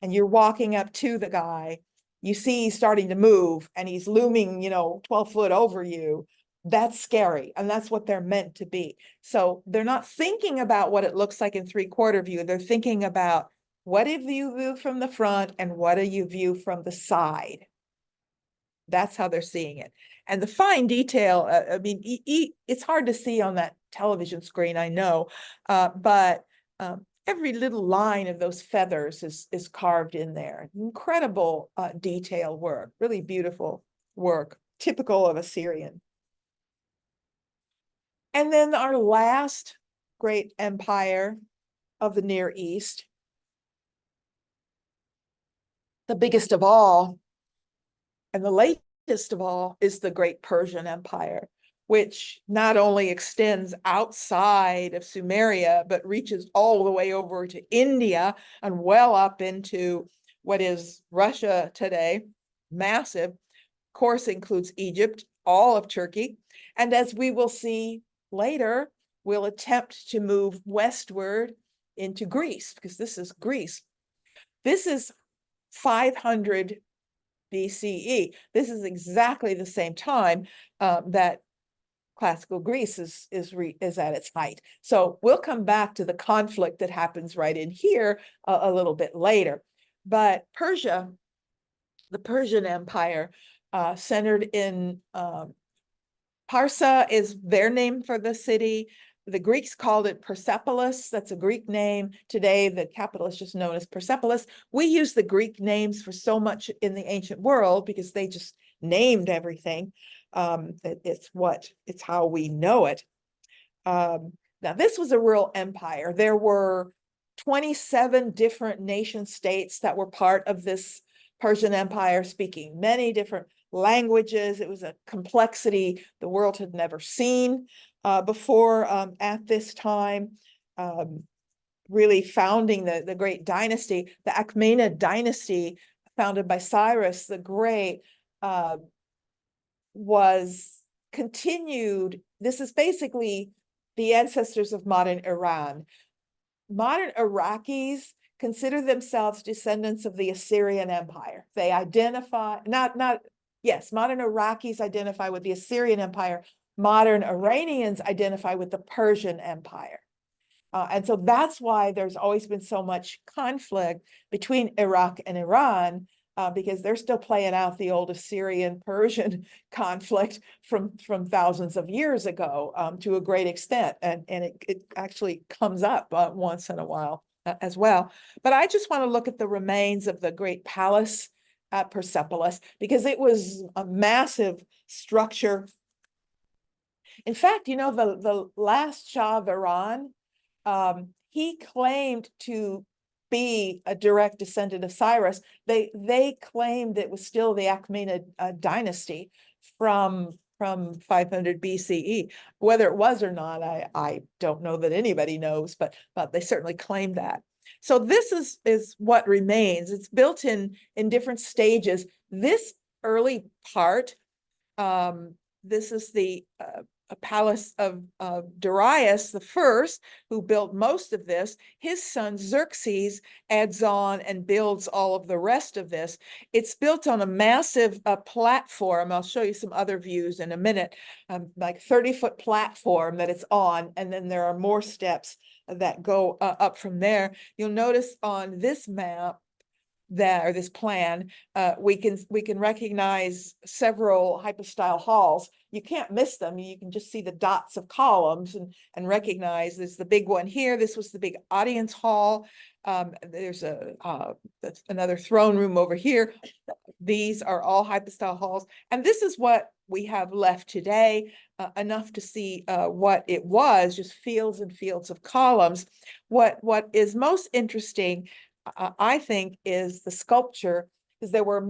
and you're walking up to the guy, you see he's starting to move and he's looming, 12 foot over you. That's scary. And that's what they're meant to be. So they're not thinking about what it looks like in 3/4 view. They're thinking about what do you view from the front and what do you view from the side? That's how they're seeing it. And the fine detail, I mean, it's hard to see on that television screen, I know, but every little line of those feathers is carved in there. Incredible detail work, really beautiful work, typical of Assyrian. And then our last great empire of the Near East, the biggest of all, And the latest of all is the Great Persian Empire, which not only extends outside of Sumeria, but reaches all the way over to India and well up into what is Russia today, massive. Of course, includes Egypt, all of Turkey. And as we will see later, we'll attempt to move westward into Greece, because this is Greece. This is 500 BCE. This is exactly the same time that classical Greece is at its height. So we'll come back to the conflict that happens right in here a little bit later. But Persia, the Persian Empire, centered in Parsa is their name for the city. The Greeks called it Persepolis. That's a Greek name. Today, the capital is just known as Persepolis. We use the Greek names for so much in the ancient world because they just named everything. It's how we know it. Now, this was a real empire. There were 27 different nation states that were part of this Persian Empire, speaking many different languages. It was a complexity the world had never seen before at this time. Really founding the great dynasty, the Achaemenid dynasty, founded by Cyrus the Great, was continued. This is basically the ancestors of modern Iran. Modern Iraqis consider themselves descendants of the Assyrian Empire. They identify, modern Iraqis identify with the Assyrian Empire. Modern Iranians identify with the Persian Empire. And so that's why there's always been so much conflict between Iraq and Iran, because they're still playing out the old Assyrian-Persian conflict from thousands of years ago to a great extent. And it actually comes up once in a while as well. But I just want to look at the remains of the great palace at Persepolis, because it was a massive structure. In fact, you know, the last Shah of Iran, he claimed to be a direct descendant of Cyrus. They claimed it was still the Achaemenid dynasty from 500 BCE. Whether it was or not, I don't know that anybody knows, but they certainly claimed that. So this is what remains. It's built in different stages. This early part, this is the a palace of Darius the First, who built most of this. His son Xerxes adds on and builds all of the rest of this. It's built on a massive platform. I'll show you some other views in a minute, like 30-foot platform that it's on, and then there are more steps that go up from there. You'll notice on this map, or this plan, we can recognize several hypostyle halls. You can't miss them. You can just see the dots of columns and recognize there's the big one here. This was the big audience hall. There's another throne room over here. These are all hypostyle halls. And this is what we have left today, enough to see what it was, just fields and fields of columns. What is most interesting, I think, is the sculpture, because there were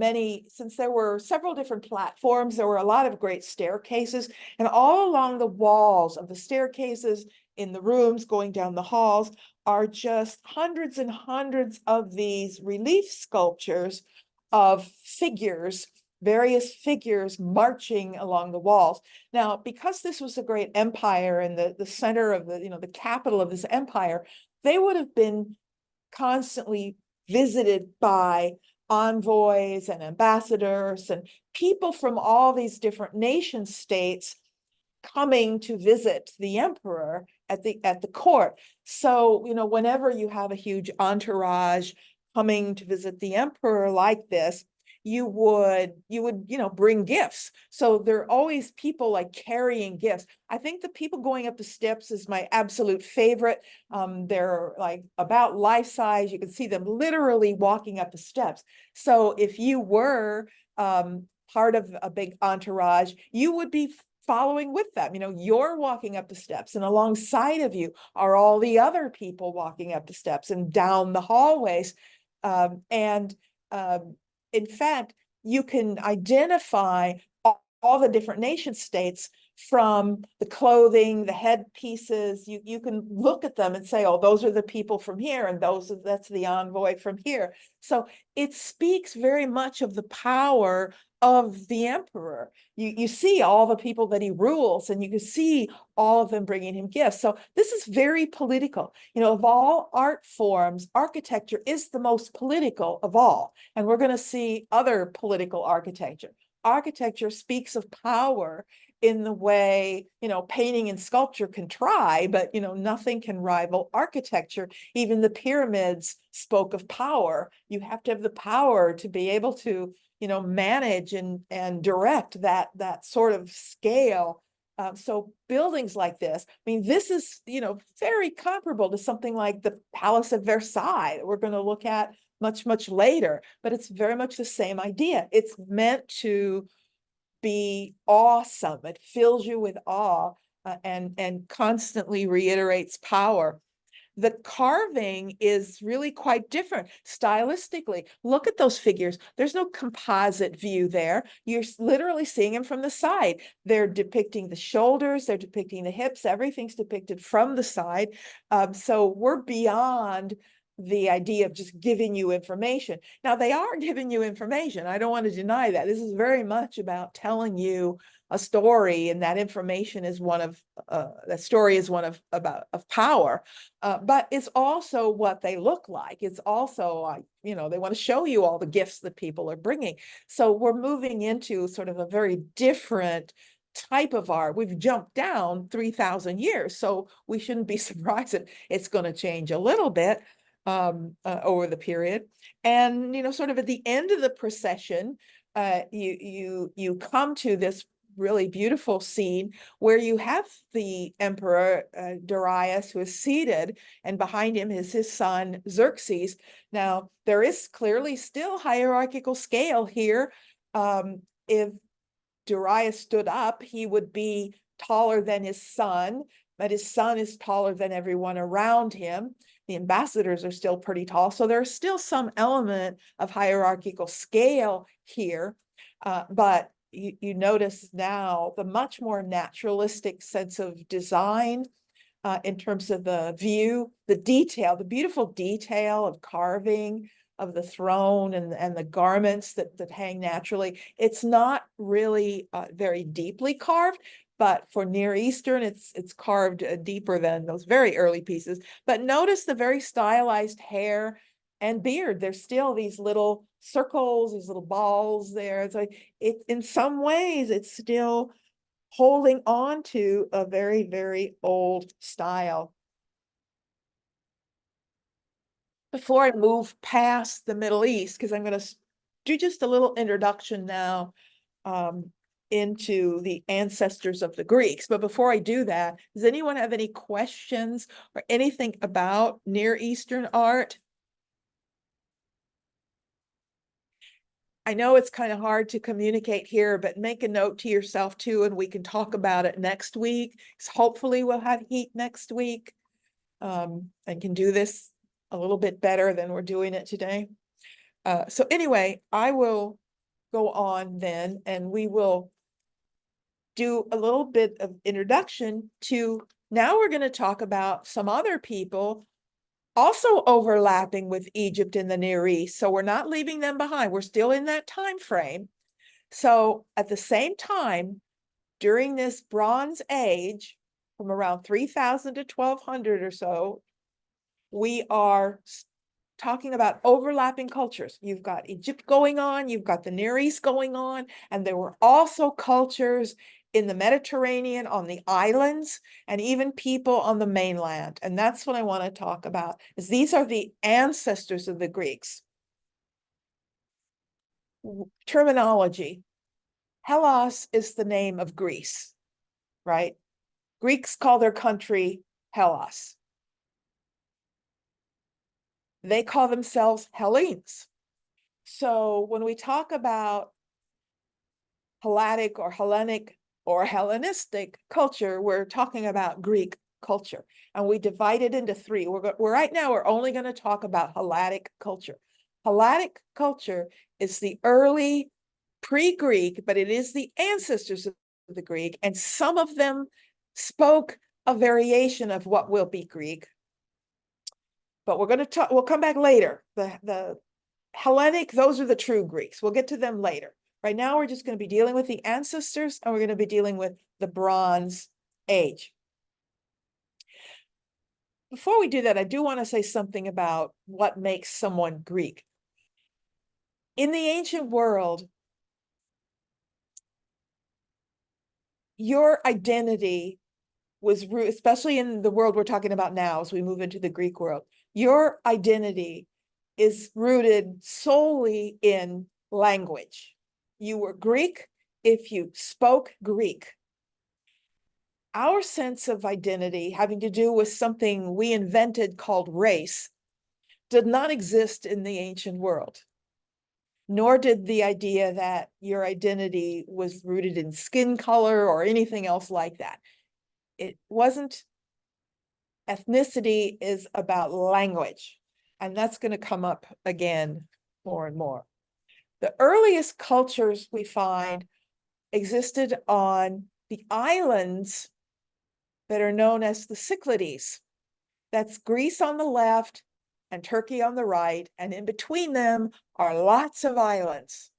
since there were several different platforms, there were a lot of great staircases, and all along the walls of the staircases, in the rooms, going down the halls, are just hundreds and hundreds of these relief sculptures of figures, various figures marching along the walls. Now, because this was a great empire and the center of the capital of this empire, they would have been constantly visited by envoys and ambassadors and people from all these different nation states coming to visit the emperor at the court. So, whenever you have a huge entourage coming to visit the emperor like this, you would bring gifts. So there are always people like carrying gifts. I think the people going up the steps is my absolute favorite. They're like about life size. You can see them literally walking up the steps. So if you were part of a big entourage, you would be following with them. You're walking up the steps, and alongside of you are all the other people walking up the steps and down the hallways. In fact, you can identify all the different nation states from the clothing, the headpieces. You can look at them and say, oh, those are the people from here, and that's the envoy from here. So it speaks very much of the power of the emperor. You see all the people that he rules, and you can see all of them bringing him gifts. So this is very political. You know, of all art forms, architecture is the most political of all. And we're going to see other political architecture. Architecture speaks of power in the way, you know, painting and sculpture can try, but, you know, nothing can rival architecture. Even the pyramids spoke of power. You have to have the power to be able to, you know, manage and direct that sort of scale. So buildings like this, I mean, this is, you know, very comparable to something like the Palace of Versailles that we're going to look at much later, but it's very much the same idea. It's meant to be awesome. It fills you with awe and constantly reiterates power. The carving is really quite different stylistically. Look at those figures. There's no composite view there. You're literally seeing them from the side. They're depicting the shoulders, they're depicting the hips, everything's depicted from the side. So we're beyond the idea of just giving you information. Now, they are giving you information. I don't want to deny that. This is very much about telling you a story, and that information is one of that story is one of power, but it's also what they look like. It's also you know, they want to show you all the gifts that people are bringing. So we're moving into sort of a very different type of art. We've jumped down 3,000 years, so we shouldn't be surprised that it's going to change a little bit over the period. And you know, sort of at the end of the procession, you come to this really beautiful scene where you have the emperor Darius, who is seated, and behind him is his son Xerxes. Now, there is clearly still hierarchical scale here. If Darius stood up, he would be taller than his son, but his son is taller than everyone around him. The ambassadors are still pretty tall, so there's still some element of hierarchical scale here, but you notice now the much more naturalistic sense of design in terms of the view, the detail, the beautiful detail of carving of the throne and the garments that hang naturally. It's not really very deeply carved, but for Near Eastern, it's carved deeper than those very early pieces. But notice the very stylized hair and beard. There's still these little circles, these little balls there. It's like in some ways, it's still holding on to a very old style. Before I move past the Middle East, because I'm going to do just a little introduction now into the ancestors of the Greeks. But before I do that, does anyone have any questions or anything about Near Eastern art? I know it's kind of hard to communicate here, but make a note to yourself too, and we can talk about it next week. Hopefully we'll have heat next week and can do this a little bit better than we're doing it today. So anyway, I will go on then, and we will do a little bit of introduction to, now we're going to talk about some other people also overlapping with Egypt and the Near East. So we're not leaving them behind. We're still in that time frame. So at the same time, during this Bronze Age, from around 3000 to 1200 or so, we are talking about overlapping cultures. You've got Egypt going on, you've got the Near East going on, and there were also cultures in the Mediterranean, on the islands, and even people on the mainland. And that's what I want to talk about, is these are the ancestors of the Greeks. Terminology. Hellas is the name of Greece, right? Greeks call their country Hellas. They call themselves Hellenes. So when we talk about Helladic or Hellenic or Hellenistic culture, we're talking about Greek culture, and we divide it into three. Right now, we're only going to talk about Helladic culture. Helladic culture is the early pre-Greek, but it is the ancestors of the Greek, and some of them spoke a variation of what will be Greek. But we're going to talk, we'll come back later. The Hellenic, those are the true Greeks. We'll get to them later. Right now, we're just going to be dealing with the ancestors, and we're going to be dealing with the Bronze Age. Before we do that, I do want to say something about what makes someone Greek. In the ancient world, your identity was, especially in the world we're talking about now, as we move into the Greek world, your identity is rooted solely in language. You were Greek if you spoke Greek. Our sense of identity, having to do with something we invented called race, did not exist in the ancient world. Nor did the idea that your identity was rooted in skin color or anything else like that. It wasn't. Ethnicity is about language, and that's going to come up again more and more. The earliest cultures we find existed on the islands that are known as the Cyclades. That's Greece on the left and Turkey on the right, and in between them are lots of islands.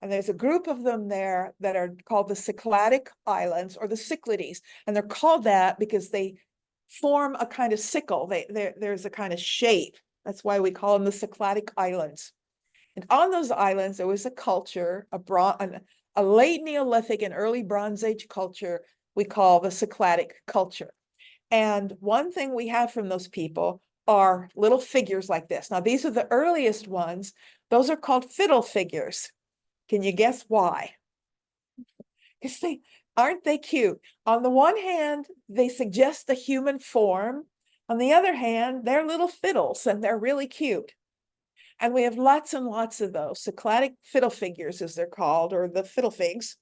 And there's a group of them there that are called the Cycladic Islands, or the Cyclades, and they're called that because they form a kind of sickle. There's a kind of shape. That's why we call them the Cycladic Islands. And on those islands, there was a culture, a late Neolithic and early Bronze Age culture we call the Cycladic culture. And one thing we have from those people are little figures like this. Now, these are the earliest ones. Those are called fiddle figures. Can you guess why? Because aren't they cute? On the one hand, they suggest the human form. On the other hand, they're little fiddles and they're really cute. And we have lots and lots of those. Cycladic fiddle figures, as they're called, or the fiddle figs.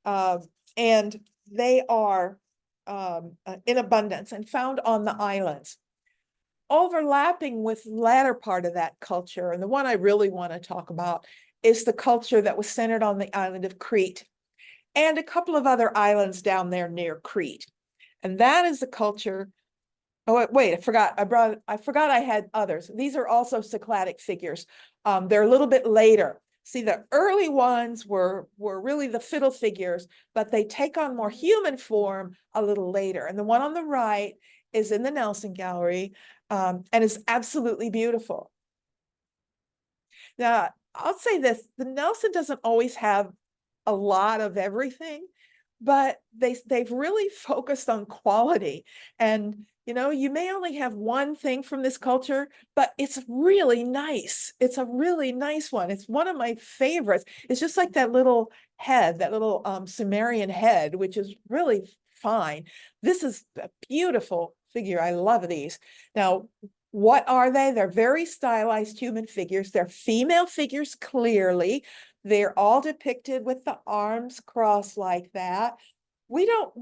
And they are in abundance and found on the islands. Overlapping with the latter part of that culture, and the one I really want to talk about, is the culture that was centered on the island of Crete and a couple of other islands down there near Crete. And that is the culture. Oh, wait, I forgot I had others. These are also Cycladic figures. They're a little bit later. See, the early ones were really the fiddle figures, but they take on more human form a little later. And the one on the right is in the Nelson Gallery, and is absolutely beautiful. Now, I'll say this, the Nelson doesn't always have a lot of everything, but they've really focused on quality. And you may only have one thing from this culture, but it's really nice. It's a really nice one. It's one of my favorites. It's just like that little head, that little Sumerian head, which is really fine. This is a beautiful figure. I love these. Now, what are they? They're very stylized human figures. They're female figures, clearly. They're all depicted with the arms crossed like that. We don't,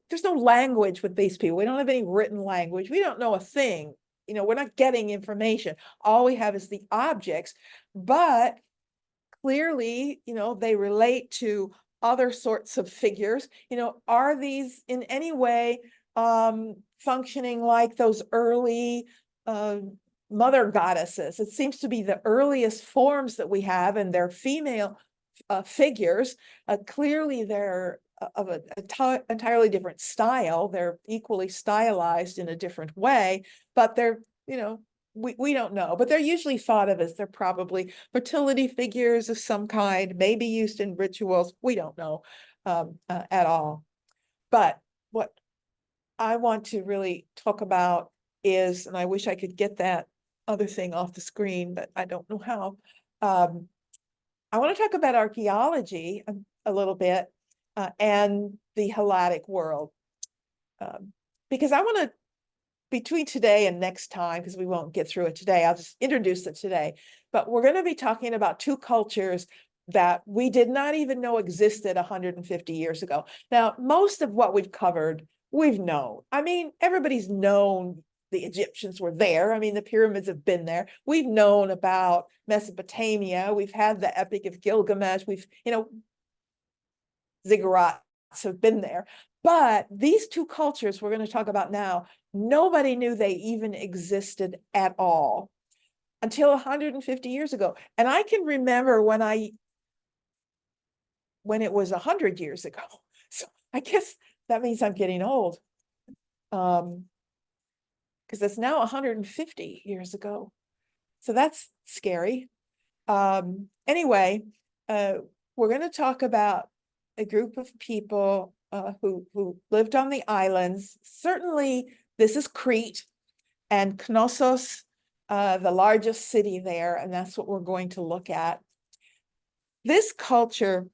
there's no language with these people. We don't have any written language. We don't know a thing. We're not getting information. All we have is the objects, but clearly, they relate to other sorts of figures. Are these in any way functioning like those early mother goddesses? It seems to be the earliest forms that we have, and they're female figures. Clearly, they're of an entirely different style. They're equally stylized in a different way, but they're, we don't know. But they're usually thought of as they're probably fertility figures of some kind, maybe used in rituals. We don't know at all. But what I want to really talk about is, and I wish I could get that other thing off the screen, but I don't know how. I want to talk about archaeology a little bit and the Helladic world, because I want to, between today and next time, because we won't get through it today, I'll just introduce it today, but we're going to be talking about two cultures that we did not even know existed 150 years ago. Now, most of what we've covered, we've known. I mean, everybody's known the Egyptians were there. I mean, the pyramids have been there. We've known about Mesopotamia. We've had the Epic of Gilgamesh. We've, ziggurats have been there. But these two cultures we're going to talk about now, nobody knew they even existed at all until 150 years ago. And I can remember when it was 100 years ago. So I guess that means I'm getting old. Because it's now 150 years ago. So that's scary. Anyway, we're going to talk about a group of people who lived on the islands. Certainly, this is Crete and Knossos, the largest city there, and that's what we're going to look at. This culture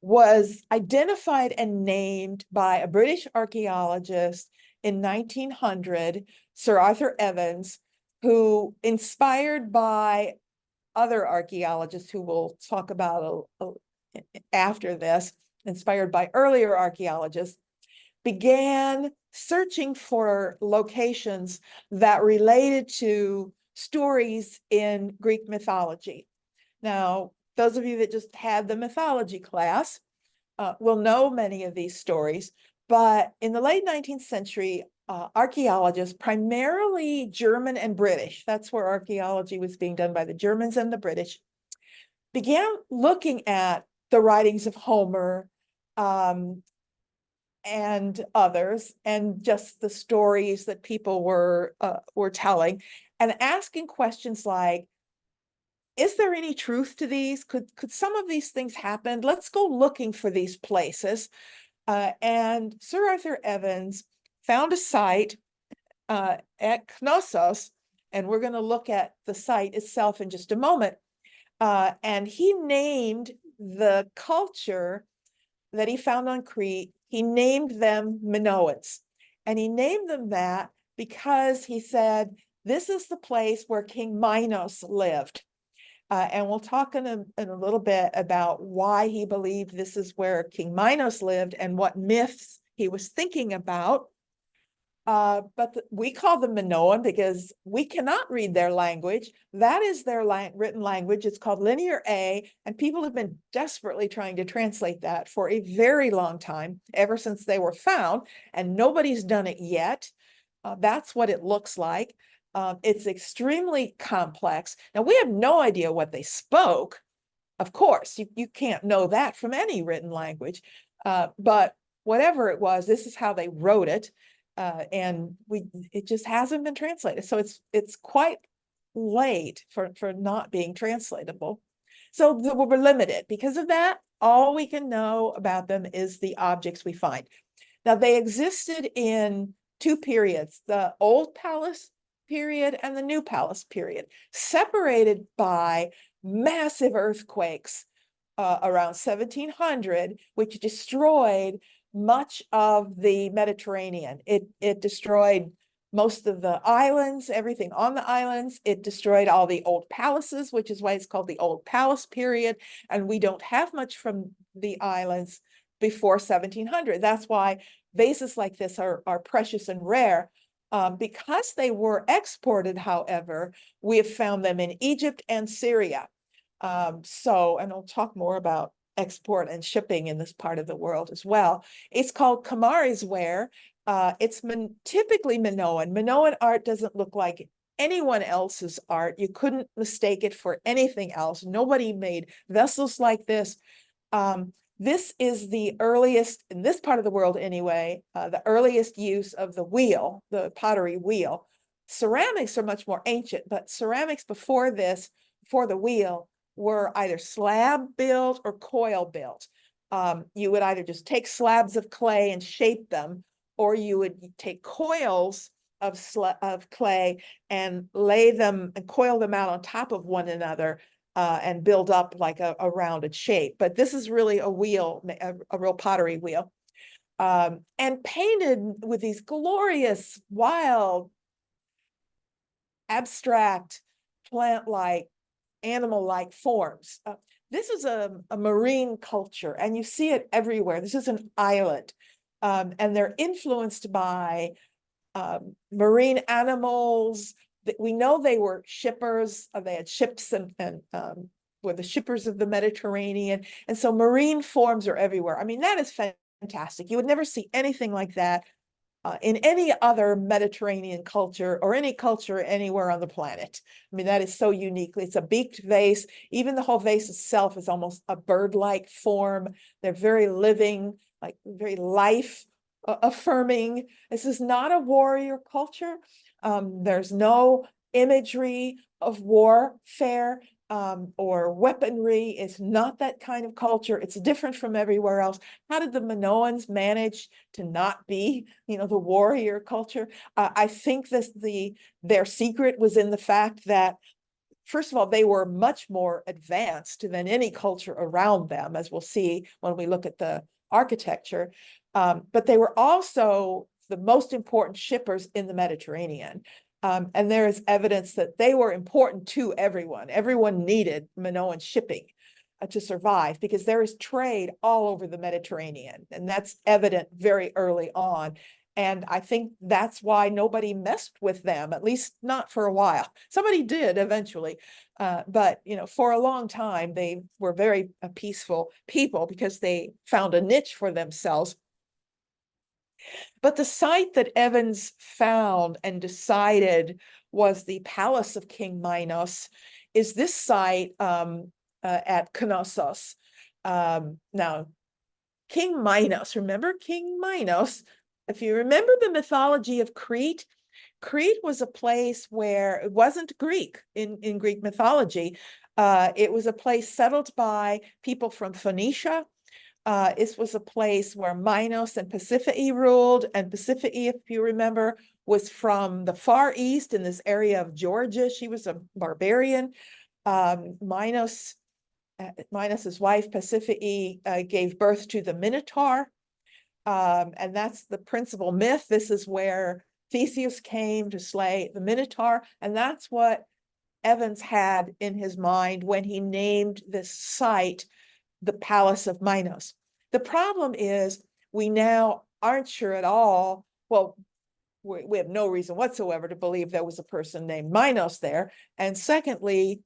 was identified and named by a British archaeologist in 1900, Sir Arthur Evans, who, inspired by other archaeologists who we'll talk about after this, inspired by earlier archaeologists, began searching for locations that related to stories in Greek mythology. Now, those of you that just had the mythology class will know many of these stories, but in the late 19th century, archaeologists, primarily German and British, that's where archaeology was being done by the Germans and the British, began looking at the writings of Homer and others, and just the stories that people were telling, and asking questions like, is there any truth to these? Could some of these things happen? Let's go looking for these places. And Sir Arthur Evans found a site at Knossos, and we're going to look at the site itself in just a moment. And he named the culture that he found on Crete, he named them Minoans. And he named them that because he said, this is the place where King Minos lived. And we'll talk in a little bit about why he believed this is where King Minos lived and what myths he was thinking about. But we call them Minoan because we cannot read their language. That is their written language. It's called Linear A, and people have been desperately trying to translate that for a very long time, ever since they were found, and nobody's done it yet. That's what it looks like. It's extremely complex. Now, we have no idea what they spoke. Of course, you can't know that from any written language. But whatever it was, this is how they wrote it. And it just hasn't been translated. So it's quite late for not being translatable. So we're limited. Because of that, all we can know about them is the objects we find. Now, they existed in two periods, the Old Palace period and the New Palace period, separated by massive earthquakes around 1700, which destroyed much of the Mediterranean. It destroyed most of the islands, everything on the islands. It destroyed all the old palaces, which is why it's called the Old Palace period. And we don't have much from the islands before 1700. That's why vases like this are precious and rare. Because they were exported, however, we have found them in Egypt and Syria. And I'll talk more about export and shipping in this part of the world as well. It's called Kamari's ware. It's typically Minoan. Minoan art doesn't look like anyone else's art. You couldn't mistake it for anything else. Nobody made vessels like this. This is the earliest, in this part of the world anyway, the earliest use of the wheel, the pottery wheel. Ceramics are much more ancient, but ceramics before this, before the wheel, were either slab built or coil built. You would either just take slabs of clay and shape them, or you would take coils of clay and lay them and coil them out on top of one another and build up like a rounded shape. But this is really a wheel, a real pottery wheel. And painted with these glorious, wild, abstract, plant-like, animal-like forms. This is a marine culture, and you see it everywhere. This is an island, and they're influenced by marine animals. We know they were shippers. They had ships and were the shippers of the Mediterranean. And so marine forms are everywhere. I mean, that is fantastic. You would never see anything like that in any other Mediterranean culture or any culture anywhere on the planet. I mean, that is so unique. It's a beaked vase. Even the whole vase itself is almost a bird-like form. They're very living, like very life affirming. This is not a warrior culture. There's no imagery of warfare or weaponry. It's not that kind of culture. It's different from everywhere else. How did the Minoans manage to not be, the warrior culture? I think their secret was in the fact that, first of all, they were much more advanced than any culture around them, as we'll see when we look at the architecture. But they were also the most important shippers in the Mediterranean. And there is evidence that they were important to everyone. Everyone needed Minoan shipping to survive because there is trade all over the Mediterranean. And that's evident very early on. And I think that's why nobody messed with them, at least not for a while. Somebody did eventually, but for a long time, they were very peaceful people because they found a niche for themselves. But the site that Evans found and decided was the palace of King Minos is this site at Knossos. Now, King Minos, remember King Minos? If you remember the mythology of Crete, Crete was a place where it wasn't Greek in Greek mythology. It was a place settled by people from Phoenicia. This was a place where Minos and Pasiphae ruled, and Pasiphae, if you remember, was from the Far East in this area of Georgia. She was a barbarian. Minos's wife Pasiphae gave birth to the Minotaur, and that's the principal myth. This is where Theseus came to slay the Minotaur, and that's what Evans had in his mind when he named this site the Palace of Minos. The problem is we now aren't sure at all. Well, we have no reason whatsoever to believe there was a person named Minos there. And secondly,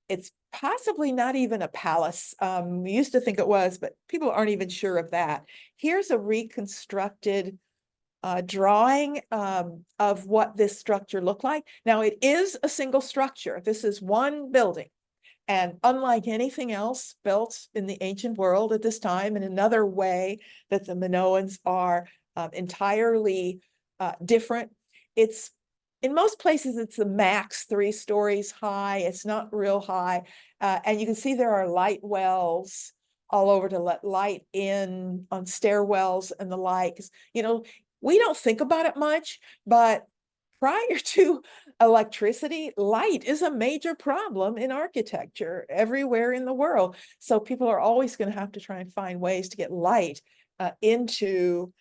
it's possibly not even a palace. We used to think it was, but people aren't even sure of that. Here's a reconstructed drawing of what this structure looked like. Now, it is a single structure. This is one building. And unlike anything else built in the ancient world at this time, in another way that the Minoans are entirely different, it's in most places, it's the max 3 stories high. It's not real high. And you can see there are light wells all over to let light in on stairwells and the like. We don't think about it much, but prior to electricity, light is a major problem in architecture everywhere in the world. So people are always going to have to try and find ways to get light into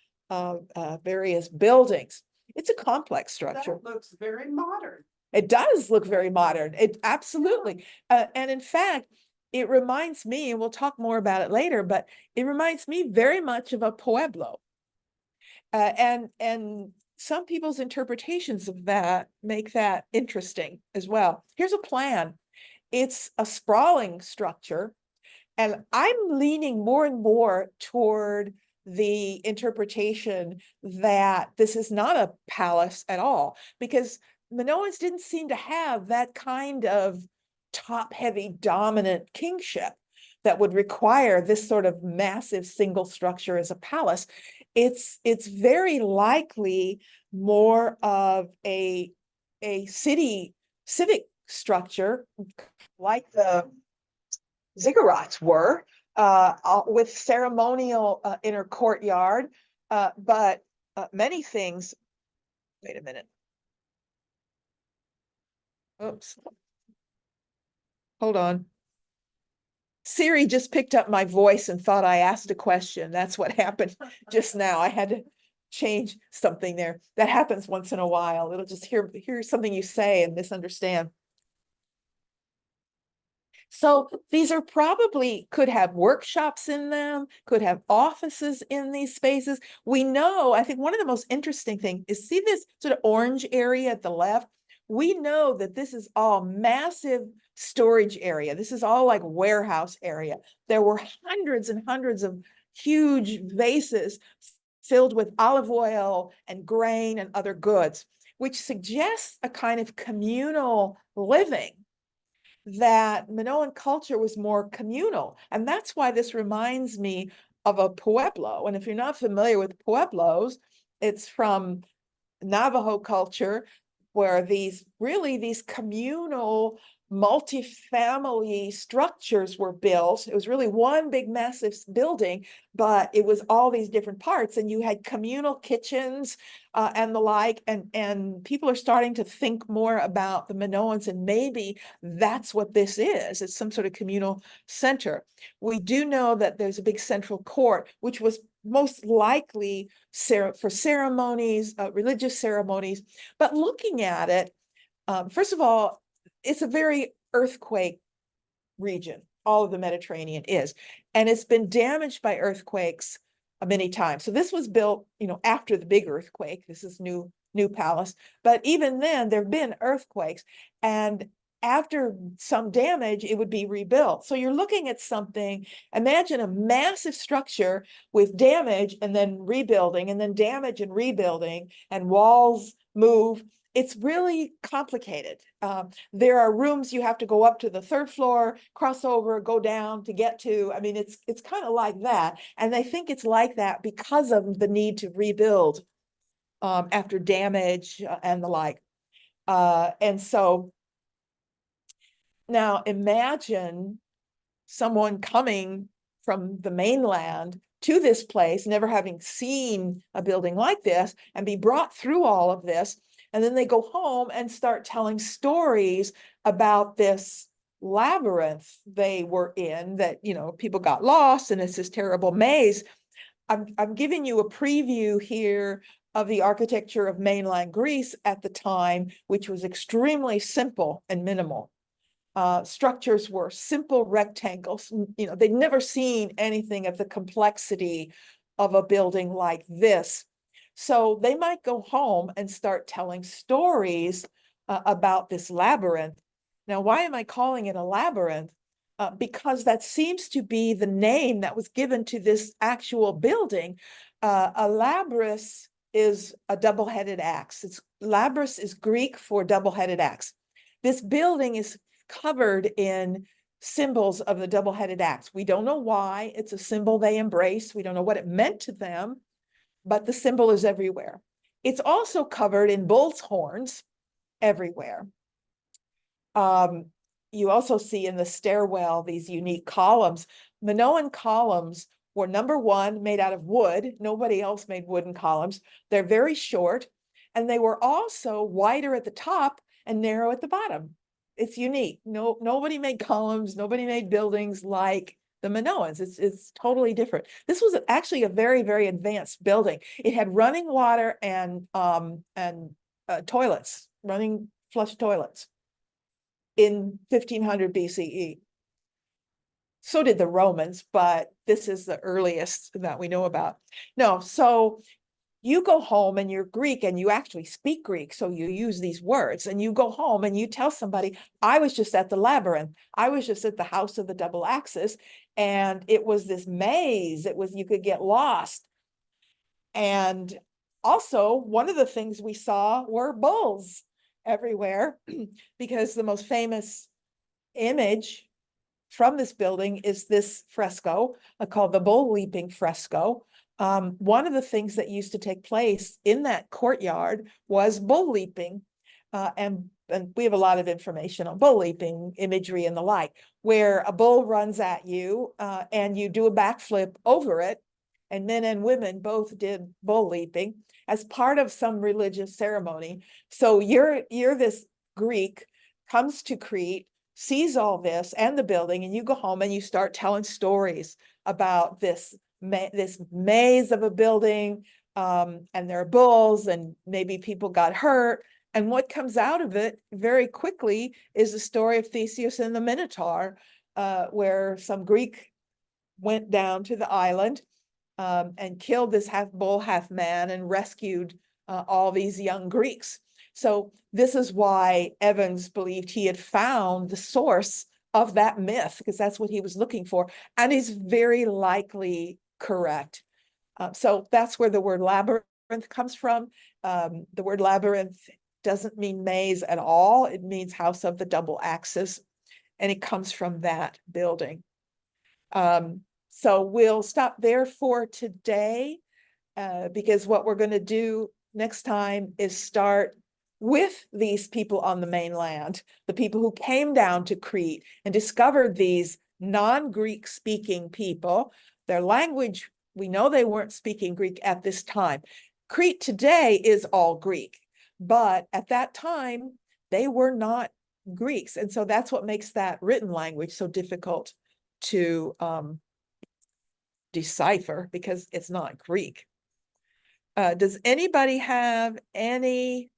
various buildings. It's a complex structure. That looks very modern. It does look very modern. It absolutely. And in fact, it reminds me, and we'll talk more about it later, but it reminds me very much of a pueblo. And some people's interpretations of that make that interesting as well. Here's a plan. It's a sprawling structure, and I'm leaning more and more toward the interpretation that this is not a palace at all, because Minoans didn't seem to have that kind of top-heavy dominant kingship that would require this sort of massive single structure as a palace. It's very likely more of a civic structure like the ziggurats were, with ceremonial inner courtyard, but many things. Wait a minute. Oops. Hold on. Siri just picked up my voice and thought I asked a question. That's what happened just now. I had to change something there. That happens once in a while. It'll just hear something you say and misunderstand. So these are probably, could have workshops in them, could have offices in these spaces. We know, I think one of the most interesting things is, see this sort of orange area at the left? We know that this is all massive storage area. This is all like warehouse area. There were hundreds and hundreds of huge vases filled with olive oil and grain and other goods, which suggests a kind of communal living, that Minoan culture was more communal. And that's why this reminds me of a Pueblo. And if you're not familiar with Pueblos, it's from Navajo culture, where these communal multi-family structures were built. It was really one big massive building, but it was all these different parts, and you had communal kitchens and the like, and people are starting to think more about the Minoans, and maybe that's what this is. It's some sort of communal center. We do know that there's a big central court, which was most likely for ceremonies, religious ceremonies. But looking at it, first of all, it's a very earthquake region. All of the Mediterranean is, and it's been damaged by earthquakes many times. So this was built, after the big earthquake. This is new palace, but even then there have been earthquakes, and after some damage, it would be rebuilt. So you're looking at something, imagine a massive structure with damage and then rebuilding, and then damage and rebuilding, and walls move. It's really complicated. There are rooms you have to go up to the third floor, cross over, go down to get to. I mean, it's kind of like that. And I think it's like that because of the need to rebuild after damage and the like. And so now imagine someone coming from the mainland to this place, never having seen a building like this, and be brought through all of this. And then they go home and start telling stories about this labyrinth they were in, that, people got lost, and it's this terrible maze. I'm giving you a preview here of the architecture of mainland Greece at the time, which was extremely simple and minimal. Structures were simple rectangles. They'd never seen anything of the complexity of a building like this. So they might go home and start telling stories about this labyrinth. Now, why am I calling it a labyrinth? Because that seems to be the name that was given to this actual building. A labrys is a double-headed axe. Labrys is Greek for double-headed axe. This building is covered in symbols of the double-headed axe. We don't know why. It's a symbol they embrace. We don't know what it meant to them, but the symbol is everywhere. It's also covered in bull's horns everywhere. You also see in the stairwell these unique columns. Minoan columns were, number one, made out of wood. Nobody else made wooden columns. They're very short, and they were also wider at the top and narrow at the bottom. It's unique. Nobody made columns, nobody made buildings like the Minoans. It's totally different. This was actually a very, very advanced building. It had running water and toilets, running flush toilets in 1500 BCE. So did the Romans, but this is the earliest that we know about. No, so you go home and you're Greek and you actually speak Greek, so you use these words, and you go home and you tell somebody, I was just at the labyrinth. I was just at the house of the double axis, and it was this maze. You could get lost. And also, one of the things we saw were bulls everywhere, because the most famous image from this building is this fresco called the bull leaping fresco. One of the things that used to take place in that courtyard was bull leaping. And we have a lot of information on bull leaping imagery and the like, where a bull runs at you and you do a backflip over it. And men and women both did bull leaping as part of some religious ceremony. So you're this Greek, comes to Crete, sees all this and the building, and you go home and you start telling stories about this maze of a building, and there are bulls, and maybe people got hurt. And what comes out of it very quickly is the story of Theseus and the Minotaur, where some Greek went down to the island and killed this half bull, half man and rescued all these young Greeks. So this is why Evans believed he had found the source of that myth, because that's what he was looking for. And he's very likely correct. So that's where the word labyrinth comes from. The word labyrinth doesn't mean maze at all. It means house of the double axis. And it comes from that building. So we'll stop there for today, because what we're going to do next time is start with these people on the mainland, the people who came down to Crete and discovered these non-Greek speaking people. Their language, we know they weren't speaking Greek at this time. Crete today is all Greek, but at that time, they were not Greeks. And so that's what makes that written language so difficult to decipher, because it's not Greek. Does anybody have any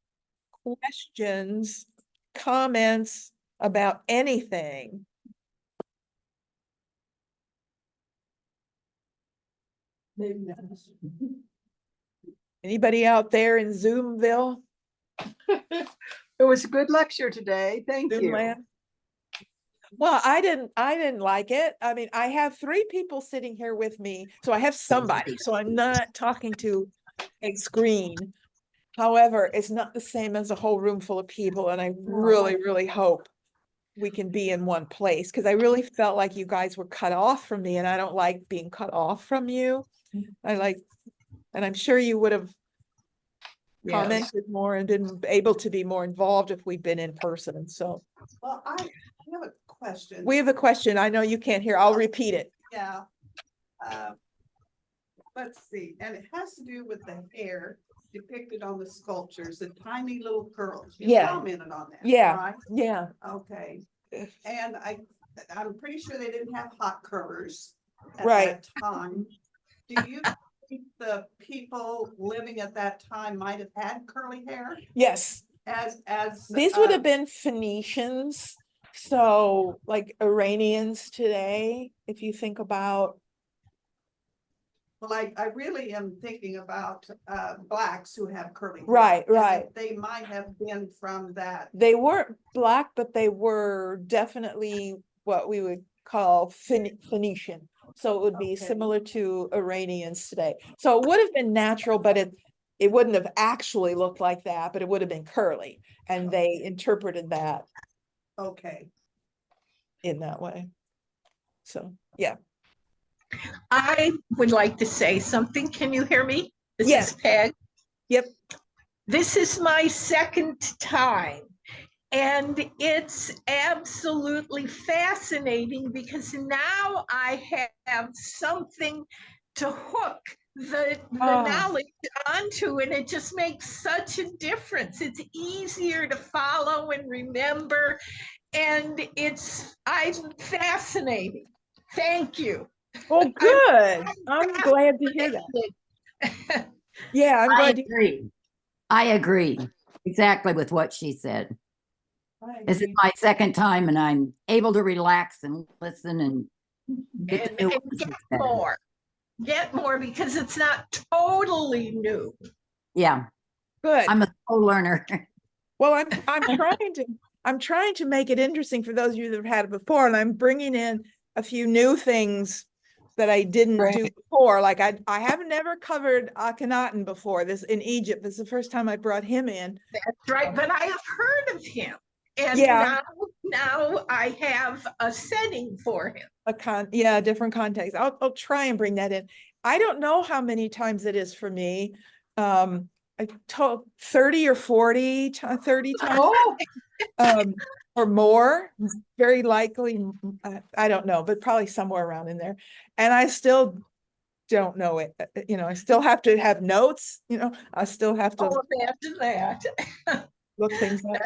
questions, comments about anything? Maybe not. Anybody out there in Zoomville? It was a good lecture today. Thank you. Zoomland? Well, I didn't like it. I mean, I have 3 people sitting here with me, so I have somebody, so I'm not talking to a screen. However, it's not the same as a whole room full of people, and I really, really hope we can be in one place, because I really felt like you guys were cut off from me, and I don't like being cut off from you. And I'm sure you would have commented more and been able to be more involved if we'd been in person. So Well, I have a question. we have a question. I know you can't hear. I'll repeat it. Yeah. Let's see, and it has to do with the hair depicted on the sculptures, the tiny little curls. You Yeah. commented on that. Yeah. Right? Yeah. Okay. And I'm pretty sure they didn't have hot curlers at Right. that time. Do you think the people living at that time might have had curly hair Yes. as These would have been Phoenicians. So like Iranians today, if you think about. Well, I really am thinking about blacks who have curly hair. Right, and right. They might have been from that. They weren't black, but they were definitely what we would call Phoenician. So it would be Okay. similar to Iranians today. So it would have been natural, but it wouldn't have actually looked like that, but it would have been curly. And they interpreted that Okay. in that way. So, yeah. I would like to say something. Can you hear me? This Yes. is Peg. Yep. This is my second time, and it's absolutely fascinating because now I have something to hook the knowledge onto, and it just makes such a difference. It's easier to follow and remember, and I'm fascinating. Thank you. Well, good. I'm glad to hear that. Yeah, I'm I glad to. agree. I agree exactly with what she said. This is agree. my second time and I'm able to relax and listen and get to know what she said. Get more because it's not totally new. Yeah, Good. I'm a slow learner. Well, I'm trying to make it interesting for those of you that have had it before, and I'm bringing in a few new things that I didn't do before. Like I haven't never covered Akhenaten before. This in Egypt. This is the first time I brought him in. That's right, but I have heard of him, and Yeah. now I have a setting for him. A different context. I'll try and bring that in. I don't know how many times it is for me. I told 30 or 40, 30 times. Or more, very likely. I don't know, but probably somewhere around in there. And I still don't know it. I still have to have notes, I still have to Imagine that. look things up.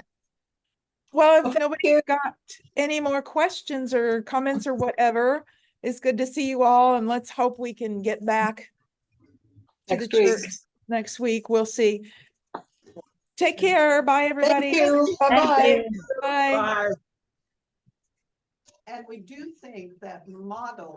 Well, if nobody's got any more questions or comments or whatever, it's good to see you all, and let's hope we can get back to the church next week. We'll see. Take care. Bye, everybody. Thank you. Bye-bye. Bye. Bye. And we do think that model